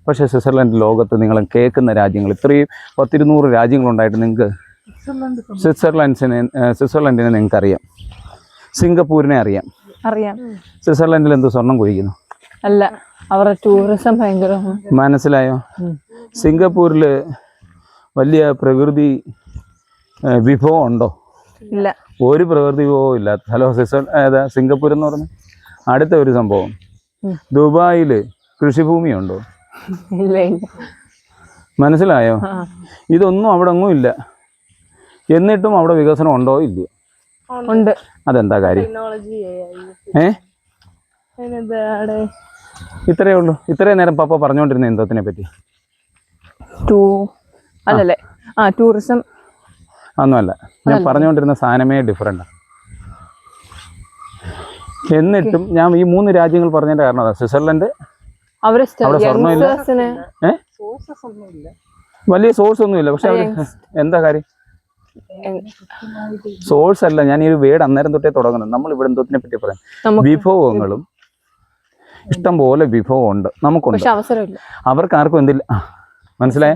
പക്ഷേ സ്വിറ്റ്സർലൻഡ് ലോകത്ത് നിങ്ങൾ കേൾക്കുന്ന രാജ്യങ്ങൾ ഇത്രയും 100-200 രാജ്യങ്ങളുണ്ടായിട്ട് നിങ്ങൾക്ക് സ്വിറ്റ്സർലൻഡിനെ നിങ്ങൾക്ക് അറിയാം, സിംഗപ്പൂരിനെ അറിയാം. സ്വിറ്റ്സർലൻഡിൽ എന്ത് സ്വർണം കുഴിക്കുന്നു? അല്ല, അവരുടെ ടൂറിസം ഭയങ്കര. മനസ്സിലായോ? സിംഗപ്പൂരിൽ വലിയ പ്രകൃതി വിഭവം ഉണ്ടോ? ഇല്ല, ഒരു പ്രകൃതി വിഭവവും ഇല്ല. ഹലോ, സിംഗപ്പൂർ എന്ന് പറഞ്ഞ അടുത്ത ഒരു സംഭവം. ദുബായിൽ കൃഷിഭൂമി ഉണ്ടോ? മനസ്സിലായോ? ഇതൊന്നും അവിടെ ഒന്നും ഇല്ല. എന്നിട്ടും അവിടെ വികസനം ഉണ്ടോ? ഇല്ലയോ? ഉണ്ട്. അതെന്താ കാര്യം? ഇത്രയേ ഉള്ളൂ. ഇത്രയും നേരം പപ്പ പറഞ്ഞുകൊണ്ടിരുന്ന എന്തത്തിനെ പറ്റി? ടൂറിസം. ഒന്നുമല്ല. ഞാൻ പറഞ്ഞുകൊണ്ടിരുന്ന സാധനമേ ഡിഫറെൻ്റ്. എന്നിട്ടും ഞാൻ ഈ 3 രാജ്യങ്ങൾ പറഞ്ഞതിന്റെ കാരണം അതാ. സ്വിറ്റ്സർലൻഡ് അവിടെ സ്വർണ്ണമില്ല, വലിയ സോഴ്സ് ഒന്നുമില്ല. പക്ഷെ അവിടെ എന്താ കാര്യം? സോഴ്സ് അല്ല, ഞാൻ ഈ ഒരു വേർഡ് അന്നേരം തൊട്ടേ തുടങ്ങുന്നത്. നമ്മൾ ഇവിടെ എന്തോത്തിനെ പറ്റി പറയാം? വിഭവങ്ങളും ഇഷ്ടം പോലെ വിഭവം ഉണ്ട്, നമുക്കുണ്ട്. അവർക്ക് ആർക്കും എന്തില്ല, മനസ്സിലായ?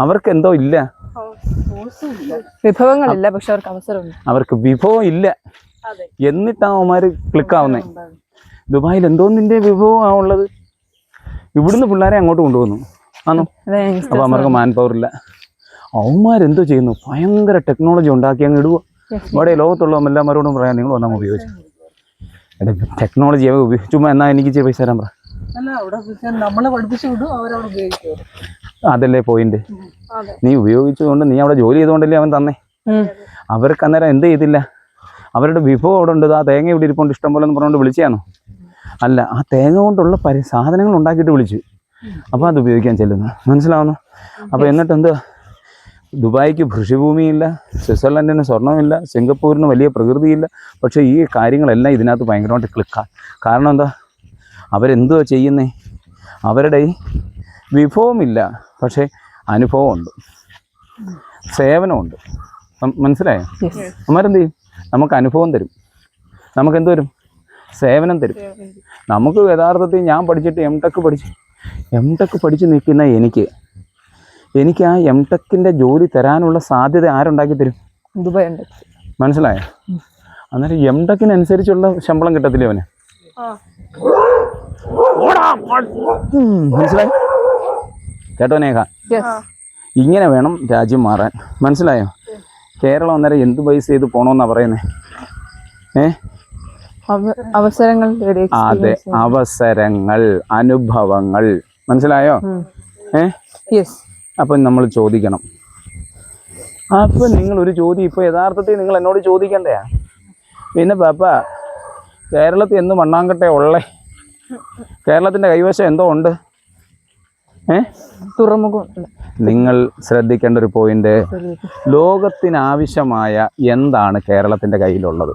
അവർക്ക് എന്തോ ഇല്ല, വിഭവങ്ങളില്ല, പക്ഷെ അവർക്ക് അവസരമുണ്ട്. അവർക്ക് വിഭവം ഇല്ല, എന്നിട്ടാണ് അവന്മാര് ക്ലിക്കാവുന്നേ. ദുബായിൽ എന്തോന്നിന്റെ വിഭവമാണ് ഉള്ളത്? ഇവിടുന്ന് പിള്ളേരെ അങ്ങോട്ട് കൊണ്ടുപോകുന്നു ആണോ? അപ്പൊ അവർക്ക് മാൻ പവർ ഇല്ല. അവന്മാരെന്തോ ചെയ്യുന്നു? ഭയങ്കര ടെക്നോളജി ഉണ്ടാക്കി അങ്ങ് ഇടുക. ഇവിടെ ലോകത്തുള്ള എല്ലാവരോടും പറയാം, നിങ്ങൾ വന്നാൽ ഉപയോഗിച്ചു ടെക്നോളജി ചുമ്മാ. എന്നാ എനിക്ക് ഇച്ചിരി പൈസ തരാൻ പറ. അതല്ലേ പോയിന്റ്. നീ ഉപയോഗിച്ചുകൊണ്ട്, നീ അവിടെ ജോലി ചെയ്തുകൊണ്ടല്ലേ അവൻ തന്നെ. അവർക്ക് അന്നേരം എന്ത് ചെയ്തില്ല? അവരുടെ വിഭവം അവിടെ ഉണ്ട്. ആ തേങ്ങ ഇവിടെ ഇരിപ്പുണ്ട് ഇഷ്ടം പോലെ എന്ന് പറഞ്ഞുകൊണ്ട് വിളിച്ചാണോ? അല്ല, ആ തേങ്ങ കൊണ്ടുള്ള സാധനങ്ങൾ ഉണ്ടാക്കിയിട്ട് വിളിച്ചു. അപ്പോൾ അത് ഉപയോഗിക്കാൻ ചെല്ലുന്നു, മനസ്സിലാവുന്നു? അപ്പോൾ എന്നിട്ട് എന്താ? ദുബായിക്ക് കൃഷിഭൂമിയില്ല, സ്വിറ്റ്സർലൻഡിന് സ്വർണ്ണമില്ല, സിംഗപ്പൂരിന് വലിയ പ്രകൃതിയില്ല. പക്ഷേ ഈ കാര്യങ്ങളെല്ലാം ഇതിനകത്ത് ഭയങ്കരമായിട്ട് ക്ലിക്കാണ്. കാരണം എന്താ? അവരെന്തുവാ ചെയ്യുന്നേ? അവരുടെ വിഭവമില്ല, പക്ഷേ അനുഭവമുണ്ട്, സേവനമുണ്ട്. മനസ്സിലായോ? അമ്മരെന്ത് ചെയ്യും? നമുക്ക് അനുഭവം തരും, നമുക്കെന്ത് തരും? സേവനം തരും. നമുക്ക് യഥാർത്ഥത്തിൽ ഞാൻ പഠിച്ചിട്ട് എം ടെക് പഠിച്ച് നിൽക്കുന്ന എനിക്ക് ആ എം ടെക്കിൻ്റെ ജോലി തരാനുള്ള സാധ്യത ആരുണ്ടാക്കി തരും? ദുബായ് ഉണ്ട്. മനസ്സിലായോ? അന്നേരം എം ടെക്കിനനുസരിച്ചുള്ള ശമ്പളം കിട്ടത്തില്ലേ അവന്? മനസ്സിലായോ? കേട്ടോ നേഹ? ഇങ്ങനെ വേണം രാജ്യം മാറാൻ, മനസ്സിലായോ? കേരളം അന്നേരം എന്ത് പൈസ ചെയ്ത് പോകണമെന്നാണ് പറയുന്നത്? അവസരങ്ങൾ. അതെ, അവസരങ്ങൾ, അനുഭവങ്ങൾ, മനസ്സിലായോ? അപ്പം നമ്മൾ ചോദിക്കണം. അപ്പം നിങ്ങളൊരു ചോദ്യം ഇപ്പോൾ യഥാർത്ഥത്തിൽ നിങ്ങൾ എന്നോട് ചോദിക്കണ്ടേ? പിന്നെ പാപ്പ, കേരളത്തിൽ എന്ത് മണ്ണാങ്കട്ടെ ഉള്ളേ? കേരളത്തിൻ്റെ കൈവശം എന്തോ ഉണ്ട്? തുറമുഖം. നിങ്ങൾ ശ്രദ്ധിക്കേണ്ട ഒരു പോയിന്റ്, ലോകത്തിനാവശ്യമായ എന്താണ് കേരളത്തിൻ്റെ കയ്യിലുള്ളത്?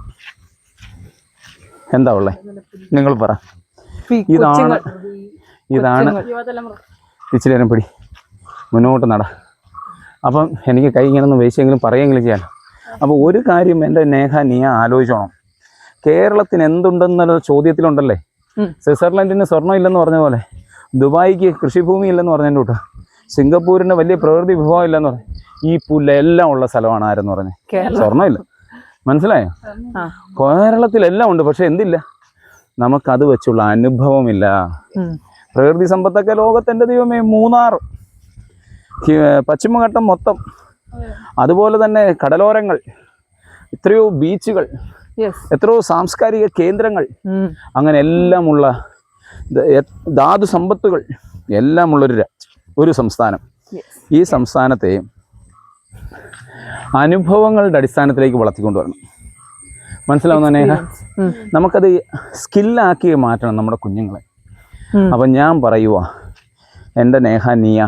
എന്താ ഉള്ളത്? നിങ്ങൾ പറ. ഇതാണ് ഇച്ചിരി നേരം പിടി, മുന്നോട്ട് നട. അപ്പം എനിക്ക് കൈ ഇങ്ങനെ ഒന്ന് വീശിയെങ്കിലും പറയുമെങ്കിലും ചെയ്യാൻ. അപ്പോൾ ഒരു കാര്യം എൻ്റെ നേഹ നീ ആലോചിച്ചോണം. കേരളത്തിന് എന്തുണ്ടെന്നുള്ള ചോദ്യത്തിലുണ്ടല്ലേ, സ്വിറ്റ്സർലൻഡിന് സ്വർണ്ണം ഇല്ലെന്ന് പറഞ്ഞ പോലെ ദുബായിക്ക് കൃഷിഭൂമി ഇല്ലെന്ന് പറഞ്ഞതിൻ്റെ കൂട്ട, സിംഗപ്പൂരിന് വലിയ പ്രകൃതി വിഭവം ഇല്ലെന്ന് പറഞ്ഞു. ഈ പുല്ലെല്ലാം ഉള്ള സ്ഥലമാണ് ആരെന്ന് പറഞ്ഞത്? സ്വർണ്ണമില്ല. മനസ്സിലായോ? കേരളത്തിലെല്ലാം ഉണ്ട്, പക്ഷെ എന്തില്ല? നമുക്കത് വെച്ചുള്ള അനുഭവമില്ല. പ്രകൃതി സമ്പത്തൊക്കെ ലോകത്തിൻ്റെ ദൈവമേ, മൂന്നാർ, പശ്ചിമഘട്ടം മൊത്തം, അതുപോലെ തന്നെ കടലോരങ്ങൾ, എത്രയോ ബീച്ചുകൾ, എത്രയോ സാംസ്കാരിക കേന്ദ്രങ്ങൾ, അങ്ങനെ എല്ലാമുള്ള ധാതു സമ്പത്തുകൾ എല്ലാമുള്ളൊരു ഒരു സംസ്ഥാനം. ഈ സംസ്ഥാനത്തെ അനുഭവങ്ങളുടെ അടിസ്ഥാനത്തിലേക്ക് വളർത്തിക്കൊണ്ടുവരണം. മനസ്സിലാവുന്ന നേഹ? നമുക്കത് സ്കില്ലാക്കി മാറ്റണം നമ്മുടെ കുഞ്ഞുങ്ങളെ. അപ്പം ഞാൻ പറയുക, എൻ്റെ നേഹ നീയ,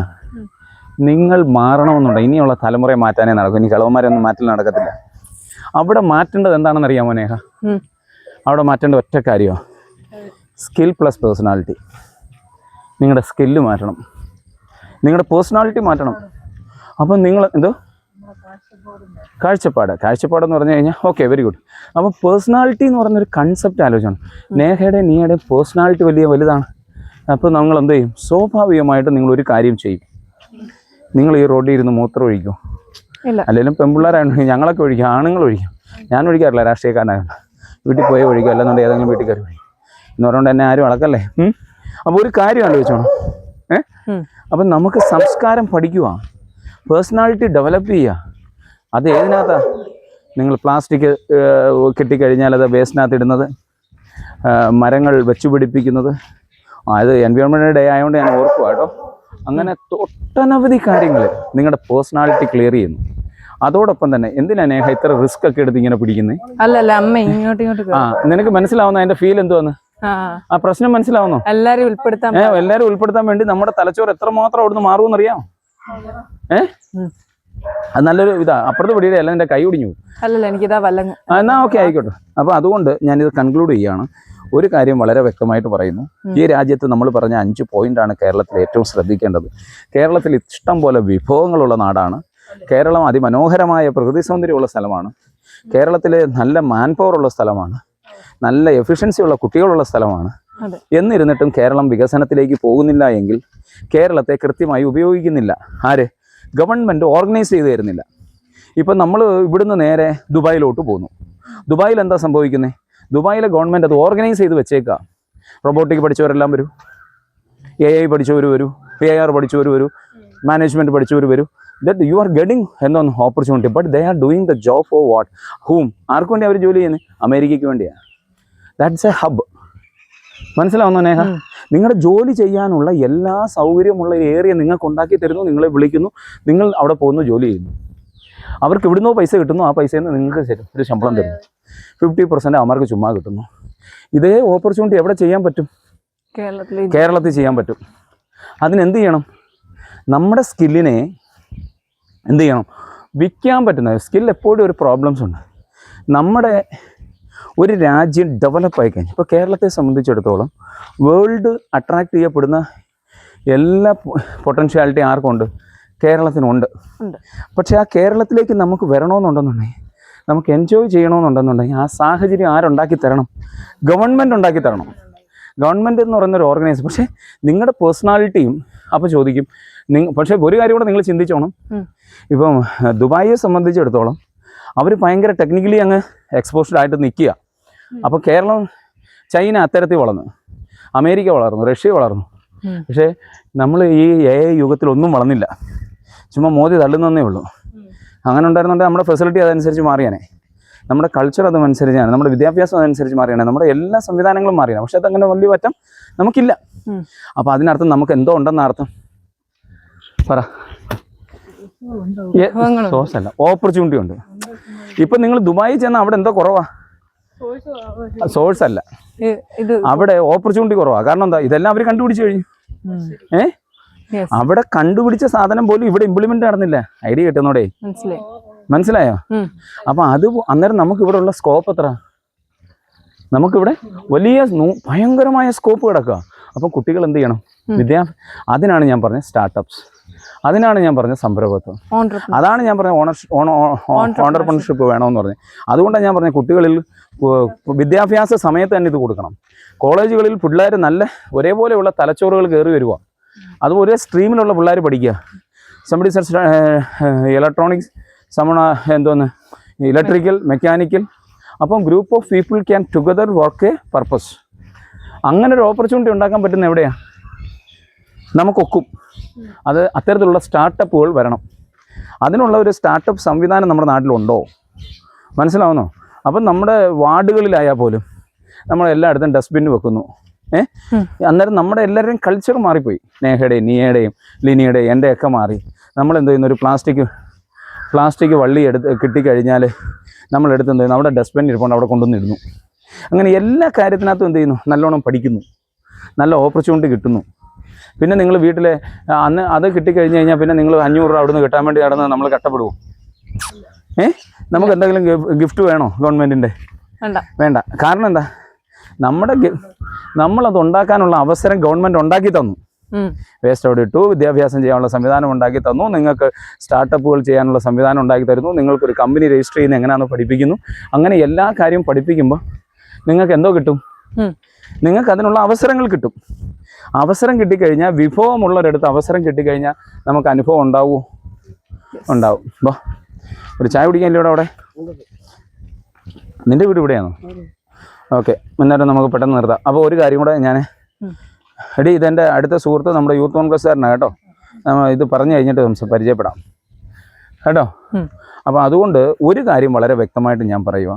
നിങ്ങൾ മാറണമെന്നുണ്ട്. ഇനിയുള്ള തലമുറയെ മാറ്റാനേ നടക്കും. ഇനി കളവന്മാരെ ഒന്നും മാറ്റൽ നടക്കത്തില്ല. അവിടെ മാറ്റേണ്ടത് എന്താണെന്ന് അറിയാമോ നേഹ? അവിടെ മാറ്റേണ്ട ഒറ്റ കാര്യമാണ് സ്കിൽ പ്ലസ് പേഴ്സണാലിറ്റി. നിങ്ങളുടെ സ്കില്ല് മാറ്റണം, നിങ്ങളുടെ പേഴ്സണാലിറ്റി മാറ്റണം. അപ്പം നിങ്ങൾ എന്തോ കാഴ്ചപ്പാടെന്ന് പറഞ്ഞു കഴിഞ്ഞാൽ ഓക്കെ, വെരി ഗുഡ്. അപ്പോൾ പേഴ്സണാലിറ്റി എന്ന് പറഞ്ഞൊരു കൺസെപ്റ്റ് ആലോചിക്കണം. നേഹയുടെയും നീയുടെയും പേഴ്സണാലിറ്റി വലുതാണ്. അപ്പോൾ നിങ്ങൾ എന്ത് ചെയ്യും? സ്വാഭാവികമായിട്ട് നിങ്ങളൊരു കാര്യം ചെയ്യും. നിങ്ങൾ ഈ റോഡിൽ ഇരുന്ന് മൂത്രം ഒഴിക്കും, അല്ലെങ്കിലും പെൺപിള്ളേരാണ്, ഞങ്ങളൊക്കെ ഒഴിക്കും, ആണുങ്ങൾ ഒഴിക്കും. ഞാൻ ഒഴിക്കാറില്ല, രാഷ്ട്രീയക്കാരനാണ്. വീട്ടിൽ പോയി ഒഴിക്കും, അല്ലെന്നുണ്ടെങ്കിൽ ഏതെങ്കിലും വീട്ടിൽ കയറി ഒഴിക്കും എന്ന് പറഞ്ഞുകൊണ്ട് എന്നെ ആരും അളക്കല്ലേ. അപ്പോൾ ഒരു കാര്യം ആലോചിച്ചോണം. അപ്പം നമുക്ക് സംസ്കാരം പഠിക്കുക, പേഴ്സണാലിറ്റി ഡെവലപ്പ് ചെയ്യുക. അത് ഏതിനകത്താണ്? നിങ്ങൾ പ്ലാസ്റ്റിക് കിട്ടിക്കഴിഞ്ഞാൽ അത് വേസ്റ്റിനകത്ത് ഇടുന്നത്, മരങ്ങൾ വെച്ച് പിടിപ്പിക്കുന്നത്. അത് എൻവയോൺമെൻറ്റ് ഡേ ആയതുകൊണ്ട് ഞാൻ ഓർക്കുക കേട്ടോ. അങ്ങനെ ഒട്ടനവധി കാര്യങ്ങൾ നിങ്ങളുടെ പേഴ്സണാലിറ്റി ക്ലിയർ ചെയ്യുന്നു. അതോടൊപ്പം തന്നെ എന്തിനാ നേഹ ഇത്ര റിസ്ക് ഒക്കെ എടുത്ത് ഇങ്ങനെ പിടിക്കുന്നത്? നിനക്ക് മനസ്സിലാവുന്ന അതിന്റെ ഫീൽ എന്തുവാന്ന്? ആ പ്രശ്നം മനസ്സിലാവുന്നോ? എല്ലാരും ഉൾപ്പെടുത്താൻ വേണ്ടി നമ്മുടെ തലച്ചോറ് എത്രമാത്രം അവിടുന്ന് മാറുമെന്നറിയാം. അത് നല്ലൊരു ഇതാണ്. അപ്പുറത്ത് പിടിയുടെ എല്ലാം എൻ്റെ കൈ ഒടിഞ്ഞു പോകും. അല്ലല്ല, എനിക്കിതാ വല്ലങ്ങ്. എന്നാൽ ഓക്കെ ആയിക്കോട്ടെ. അപ്പോൾ അതുകൊണ്ട് ഞാനിത് കൺക്ലൂഡ് ചെയ്യുകയാണ്. ഒരു കാര്യം വളരെ വ്യക്തമായിട്ട് പറയുന്നു. ഈ രാജ്യത്ത് നമ്മൾ പറഞ്ഞ 5 പോയിന്റാണ് കേരളത്തിൽ ഏറ്റവും ശ്രദ്ധിക്കേണ്ടത്. കേരളത്തിൽ ഇഷ്ടം പോലെ വിഭവങ്ങളുള്ള നാടാണ്. കേരളം അതിമനോഹരമായ പ്രകൃതി സൗന്ദര്യമുള്ള സ്ഥലമാണ്. കേരളത്തിൽ നല്ല മാൻ പവർ ഉള്ള സ്ഥലമാണ്. നല്ല എഫിഷ്യൻസി ഉള്ള കുട്ടികളുള്ള സ്ഥലമാണ്. എന്നിരുന്നിട്ടും കേരളം വികസനത്തിലേക്ക് പോകുന്നില്ല എങ്കിൽ കേരളത്തെ കൃത്യമായി ഉപയോഗിക്കുന്നില്ല. ആര്? ഗവൺമെൻറ് ഓർഗനൈസ് ചെയ്ത് തരുന്നില്ല. ഇപ്പം നമ്മൾ ഇവിടുന്ന് നേരെ ദുബായിലോട്ട് പോകുന്നു. ദുബായിൽ എന്താ സംഭവിക്കുന്നത്? ദുബായിലെ ഗവൺമെൻറ് അത് ഓർഗനൈസ് ചെയ്ത് വെച്ചേക്കുക. റോബോട്ടിക് പഠിച്ചവരെല്ലാം വരൂ, AI പഠിച്ചവർ വരൂ, PIR പഠിച്ചവർ വരൂ, മാനേജ്മെൻറ്റ് പഠിച്ചവർ വരൂ. ദറ്റ് യു ആർ ഗെറ്റിംഗ് എന്നൊന്ന് opportunity. But they are doing the job for what? Hmm? ആർക്ക് വേണ്ടി അവർ ജോലി ചെയ്യുന്നത്? അമേരിക്കയ്ക്ക് വേണ്ടിയാണ്. That's a hub. മനസ്സിലാവുന്നോ നേഹ? നിങ്ങളുടെ ജോലി ചെയ്യാനുള്ള എല്ലാ സൗകര്യമുള്ള ഏരിയ നിങ്ങൾക്ക് ഉണ്ടാക്കി തരുന്നു. നിങ്ങളെ വിളിക്കുന്നു, നിങ്ങൾ അവിടെ പോകുന്നു, ജോലി ചെയ്യുന്നു. അവർക്ക് എവിടുന്നോ പൈസ കിട്ടുന്നു. ആ പൈസയിൽ നിന്ന് നിങ്ങൾക്ക് ഒരു ശമ്പളം തരുന്നു. 50% അവർക്ക് ചുമ്മാ കിട്ടുന്നു. ഇതേ ഓപ്പർച്യൂണിറ്റി എവിടെ ചെയ്യാൻ പറ്റും? കേരളത്തിൽ ചെയ്യാൻ പറ്റും. അതിനെന്ത് ചെയ്യണം? നമ്മുടെ സ്കില്ലിനെ എന്ത് ചെയ്യണം? വിൽക്കാൻ പറ്റുന്ന സ്കിൽ. എപ്പോഴും ഒരു പ്രോബ്ലംസ് ഉണ്ട്. നമ്മുടെ ഒരു രാജ്യം ഡെവലപ്പായി കഴിഞ്ഞു. ഇപ്പോൾ കേരളത്തെ സംബന്ധിച്ചിടത്തോളം വേൾഡ് അട്രാക്റ്റ് ചെയ്യപ്പെടുന്ന എല്ലാ പൊട്ടൻഷ്യാലിറ്റി ആർക്കുണ്ട്? കേരളത്തിനുണ്ട്. പക്ഷേ ആ കേരളത്തിലേക്ക് നമുക്ക് വരണമെന്നുണ്ടെന്നുണ്ടെങ്കിൽ, നമുക്ക് എൻജോയ് ചെയ്യണമെന്നുണ്ടെന്നുണ്ടെങ്കിൽ ആ സാഹചര്യം ആരുണ്ടാക്കി തരണം? ഗവൺമെൻറ് ഉണ്ടാക്കി തരണം. ഗവൺമെൻറ് എന്ന് പറയുന്നൊരു ഓർഗനൈസേഷൻ. പക്ഷേ നിങ്ങളുടെ പേഴ്സണാലിറ്റിയും അപ്പോൾ ചോദിക്കും. പക്ഷേ ഒരു കാര്യം കൂടെ നിങ്ങൾ ചിന്തിച്ചോണം. ഇപ്പം ദുബായിയെ സംബന്ധിച്ചിടത്തോളം അവർ ഭയങ്കര ടെക്നിക്കലി അങ്ങ് എക്സ്പോസ്ഡ് ആയിട്ട് നിൽക്കുക. അപ്പോൾ കേരളം, ചൈന അത്തരത്തിൽ വളർന്നു, അമേരിക്ക വളർന്നു, റഷ്യ വളർന്നു. പക്ഷേ നമ്മൾ ഈ AI യുഗത്തിലൊന്നും വളർന്നില്ല. ചുമ്മാ മോദി തള്ളുന്നതേ ഉള്ളൂ. അങ്ങനെ ഉണ്ടായിരുന്നുണ്ടെങ്കിൽ നമ്മുടെ ഫെസിലിറ്റി അതനുസരിച്ച് മാറിയാനേ, നമ്മുടെ കൾച്ചർ അതനുസരിച്ചാണ്, നമ്മുടെ വിദ്യാഭ്യാസം അതനുസരിച്ച് മാറിയാണ്, നമ്മുടെ എല്ലാ സംവിധാനങ്ങളും മാറിയാണ്. പക്ഷെ അതങ്ങനെ വലിയ മാറ്റം നമുക്കില്ല. അപ്പോൾ അതിനർത്ഥം നമുക്ക് എന്തോ ഉണ്ടെന്ന അർത്ഥം പറ. സോഴ്സ് അല്ല, ഓപ്പർച്യൂണിറ്റി ഉണ്ട്. ഇപ്പം നിങ്ങൾ ദുബായിൽ ചെന്നാൽ അവിടെ എന്തോ കുറവാ? സോഴ്സ് അല്ല, അവിടെ ഓപ്പർച്യൂണിറ്റി കുറവാണ്. കാരണം എന്താ? ഇതെല്ലാം അവർ കണ്ടുപിടിച്ച് കഴിഞ്ഞു. അവിടെ കണ്ടുപിടിച്ച സാധനം പോലും ഇവിടെ ഇംപ്ലിമെന്റ് നടന്നില്ല. ഐഡിയ കിട്ടുന്നോടെ, മനസ്സിലായോ? അപ്പം അത് അന്നേരം നമുക്ക് ഇവിടെ ഉള്ള സ്കോപ്പ് എത്ര? നമുക്കിവിടെ വലിയ ഭയങ്കരമായ സ്കോപ്പ് കിടക്കുക. അപ്പം കുട്ടികൾ എന്ത് ചെയ്യണം? അതിനാണ് ഞാൻ പറഞ്ഞ സ്റ്റാർട്ടപ്സ്, അതിനാണ് ഞാൻ പറഞ്ഞ സംരംഭത്വം, അതാണ് ഞാൻ പറഞ്ഞ ഓണ്ടർപ്രണർഷിപ്പ് വേണമെന്ന് പറഞ്ഞത്. അതുകൊണ്ടാണ് ഞാൻ പറഞ്ഞ കുട്ടികളിൽ വിദ്യാഭ്യാസ സമയത്ത് തന്നെ ഇത് കൊടുക്കണം. കോളേജുകളിൽ പിള്ളേർ നല്ല ഒരേപോലെയുള്ള തലച്ചോറുകൾ കയറി വരിക. അത് ഒരേ സ്ട്രീമിലുള്ള പിള്ളേർ പഠിക്കുക. സംബഡി ഇലക്ട്രോണിക്സ്, എന്തോന്ന് ഇലക്ട്രിക്കൽ, മെക്കാനിക്കൽ. അപ്പം group of people can together work A purpose. അങ്ങനെ ഒരു ഓപ്പർച്യൂണിറ്റി ഉണ്ടാക്കാൻ പറ്റുന്ന എവിടെയാണ്? നമുക്കൊക്കും. അത് അത്തരത്തിലുള്ള സ്റ്റാർട്ടപ്പുകൾ വരണം. അതിനുള്ള ഒരു സ്റ്റാർട്ടപ്പ് സംവിധാനം നമ്മുടെ നാട്ടിലുണ്ടോ? മനസ്സിലാവുന്നോ? അപ്പം നമ്മുടെ വാർഡുകളിലായാൽ പോലും നമ്മൾ എല്ലായിടത്തും ഡസ്റ്റ്ബിൻ വെക്കുന്നു. അന്നേരം നമ്മുടെ എല്ലാവരുടെയും കൾച്ചർ മാറിപ്പോയി. നേഹയുടെയും നീയയുടെയും ലിനിയുടെയും എൻ്റെയൊക്കെ മാറി. നമ്മളെന്ത് ചെയ്യുന്നു? ഒരു പ്ലാസ്റ്റിക് വള്ളി കിട്ടിക്കഴിഞ്ഞാൽ നമ്മളെടുത്ത് എന്ത് ചെയ്യുന്നു? അവിടെ ഡസ്റ്റ്ബിൻ ഇരിപ്പുണ്ട്, അവിടെ കൊണ്ടുവന്നിടുന്നു. അങ്ങനെ എല്ലാ കാര്യത്തിനകത്തും എന്ത് ചെയ്യുന്നു? നല്ലോണം പഠിക്കുന്നു, നല്ല ഓപ്പർച്യൂണിറ്റി കിട്ടുന്നു. പിന്നെ നിങ്ങൾ വീട്ടിലെ അന്ന് അത് കിട്ടിക്കഴിഞ്ഞ് കഴിഞ്ഞാൽ പിന്നെ നിങ്ങൾ 500 രൂപ അവിടുന്ന് കിട്ടാൻ വേണ്ടി നടന്ന് നമ്മൾ കഷ്ടപ്പെടുമോ? നമുക്ക് എന്തെങ്കിലും ഗിഫ്റ്റ് വേണോ ഗവൺമെൻറ്റിൻ്റെ? വേണ്ട. കാരണം എന്താ? നമ്മളത് ഉണ്ടാക്കാനുള്ള അവസരം ഗവൺമെൻറ് ഉണ്ടാക്കി തന്നു. വേസ്റ്റ് അവിടെ ഇട്ടു, വിദ്യാഭ്യാസം ചെയ്യാനുള്ള സംവിധാനം ഉണ്ടാക്കി തന്നു, നിങ്ങൾക്ക് സ്റ്റാർട്ടപ്പുകൾ ചെയ്യാനുള്ള സംവിധാനം ഉണ്ടാക്കി തരുന്നു, നിങ്ങൾക്കൊരു കമ്പനി രജിസ്റ്റർ ചെയ്യുന്നത് എങ്ങനെയാണെന്ന് പഠിപ്പിക്കുന്നു. അങ്ങനെ എല്ലാ കാര്യവും പഠിപ്പിക്കുമ്പോൾ നിങ്ങൾക്ക് എന്തോ കിട്ടും? നിങ്ങൾക്ക് അതിനുള്ള അവസരങ്ങൾ കിട്ടും. അവസരം കിട്ടിക്കഴിഞ്ഞാൽ, വിഭവമുള്ളവരടുത്ത് അവസരം കിട്ടിക്കഴിഞ്ഞാൽ നമുക്ക് അനുഭവം ഉണ്ടാവും. വാ, ഒരു ചായ കുടിക്കാനില്ല ഇവിടെ? അവിടെ നിൻ്റെ വീട് ഇവിടെയാണോ? ഓക്കെ, മുന്നേരം നമുക്ക് പെട്ടെന്ന് നിർത്താം. അപ്പോൾ ഒരു കാര്യം കൂടെ ഞാൻ ഇതെൻ്റെ അടുത്ത സുഹൃത്ത്, നമ്മുടെ യൂത്ത് കോൺഗ്രസ്സുകാരനാണ് കേട്ടോ. ഇത് പറഞ്ഞു കഴിഞ്ഞിട്ട് പരിചയപ്പെടാം കേട്ടോ. അപ്പോൾ അതുകൊണ്ട് ഒരു കാര്യം വളരെ വ്യക്തമായിട്ട് ഞാൻ പറയുക.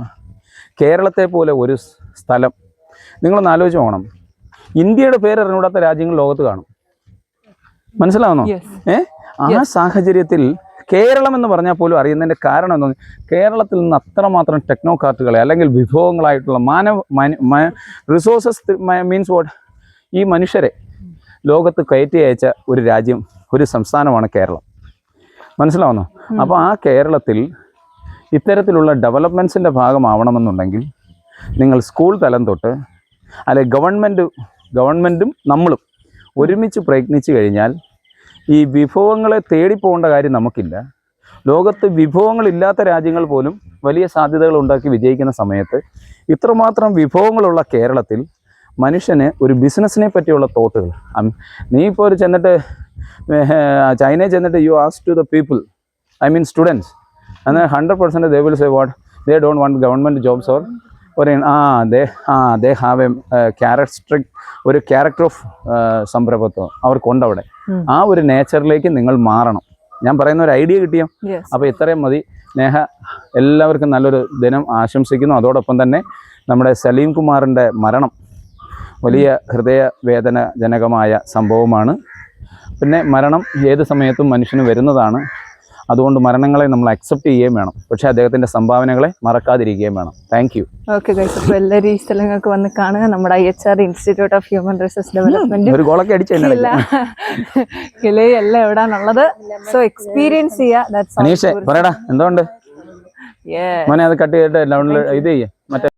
കേരളത്തെ പോലെ ഒരു സ്ഥലം നിങ്ങളൊന്ന് ആലോചിച്ച് പോകണം. ഇന്ത്യയുടെ പേര് അറിഞ്ഞുകൂടാത്ത രാജ്യങ്ങൾ ലോകത്ത് കാണും. മനസ്സിലാവുന്നോ? ആ സാഹചര്യത്തിൽ കേരളം എന്ന് പറഞ്ഞാൽ പോലും അറിയുന്നതിൻ്റെ കാരണം എന്താ? കേരളത്തിൽ നിന്ന് അത്രമാത്രം ടെക്നോക്രാറ്റുകളെ അല്ലെങ്കിൽ വിഭവങ്ങളായിട്ടുള്ള റിസോഴ്സസ് മീൻസ് വാട്ട്, ഈ മനുഷ്യരെ ലോകത്ത് കയറ്റി അയച്ച ഒരു രാജ്യം, ഒരു സംസ്ഥാനമാണ് കേരളം. മനസ്സിലാവുന്നു. അപ്പോൾ ആ കേരളത്തിൽ ഇത്തരത്തിലുള്ള ഡെവലപ്മെൻറ്റ്സിൻ്റെ ഭാഗമാവണമെന്നുണ്ടെങ്കിൽ നിങ്ങൾ സ്കൂൾ തലം തൊട്ട് അല്ലെ ഗവൺമെൻറ്റും നമ്മളും ഒരുമിച്ച് പ്രയത്നിച്ചു കഴിഞ്ഞാൽ ഈ വിഭവങ്ങളെ തേടിപ്പോകേണ്ട കാര്യം നമുക്കില്ല. ലോകത്ത് വിഭവങ്ങളില്ലാത്ത രാജ്യങ്ങൾ പോലും വലിയ സാധ്യതകൾ ഉണ്ടാക്കി വിജയിക്കുന്ന സമയത്ത് ഇത്രമാത്രം വിഭവങ്ങളുള്ള കേരളത്തിൽ മനുഷ്യന് ഒരു ബിസിനസ്സിനെ പറ്റിയുള്ള തോട്ടുകൾ, നീ ഇപ്പോൾ ഒരു ചെന്നിട്ട് ചൈനയിൽ ചെന്നിട്ട് you ask to the people, I mean students, എന്നാൽ 100% they will say what they don't want government jobs or they have a character of സംരംഭത്വം അവർക്കുണ്ടവിടെ. ആ ഒരു നേച്ചറിലേക്ക് നിങ്ങൾ മാറണം. ഞാൻ പറയുന്ന ഒരു ഐഡിയ കിട്ടിയോ? അപ്പോൾ ഇത്രയും മതി. സ്നേഹ, എല്ലാവർക്കും നല്ലൊരു ദിനം ആശംസിക്കുന്നു. അതോടൊപ്പം തന്നെ നമ്മുടെ സലീം കുമാറിൻ്റെ മരണം വലിയ ഹൃദയവേദനജനകമായ സംഭവമാണ്. പിന്നെ മരണം ഏത് സമയത്തും മനുഷ്യന് വരുന്നതാണ്. അതുകൊണ്ട് മരണങ്ങളെ നമ്മൾ അക്സെപ്റ്റ് ചെയ്യുകയും വേണം. പക്ഷേ അദ്ദേഹത്തിൻ്റെ സംഭാവനകളെ മറക്കാതിരിക്കുകയും വേണം. Thank you. ഓക്കെ ഗൈസ്, അപ്പോൾ എല്ലാവരും ഈ സ്ഥലങ്ങൾക്ക് വന്ന് കാണുക. നമ്മുടെ IHR institute of human resource development ഒരു ഗോളൊക്കെ അടിച്ചില്ല എല്ലാം എവിടാന്നുള്ളത്. സോ എക്സ്പീരിയൻസ് ചെയ്യുക. അനീഷേ പറയടാ എന്തുകൊണ്ട് മോനെ അത് കട്ട് ചെയ്തിട്ട് ഡൗൺലോഡ് ഇത് ചെയ്യേ മറ്റേ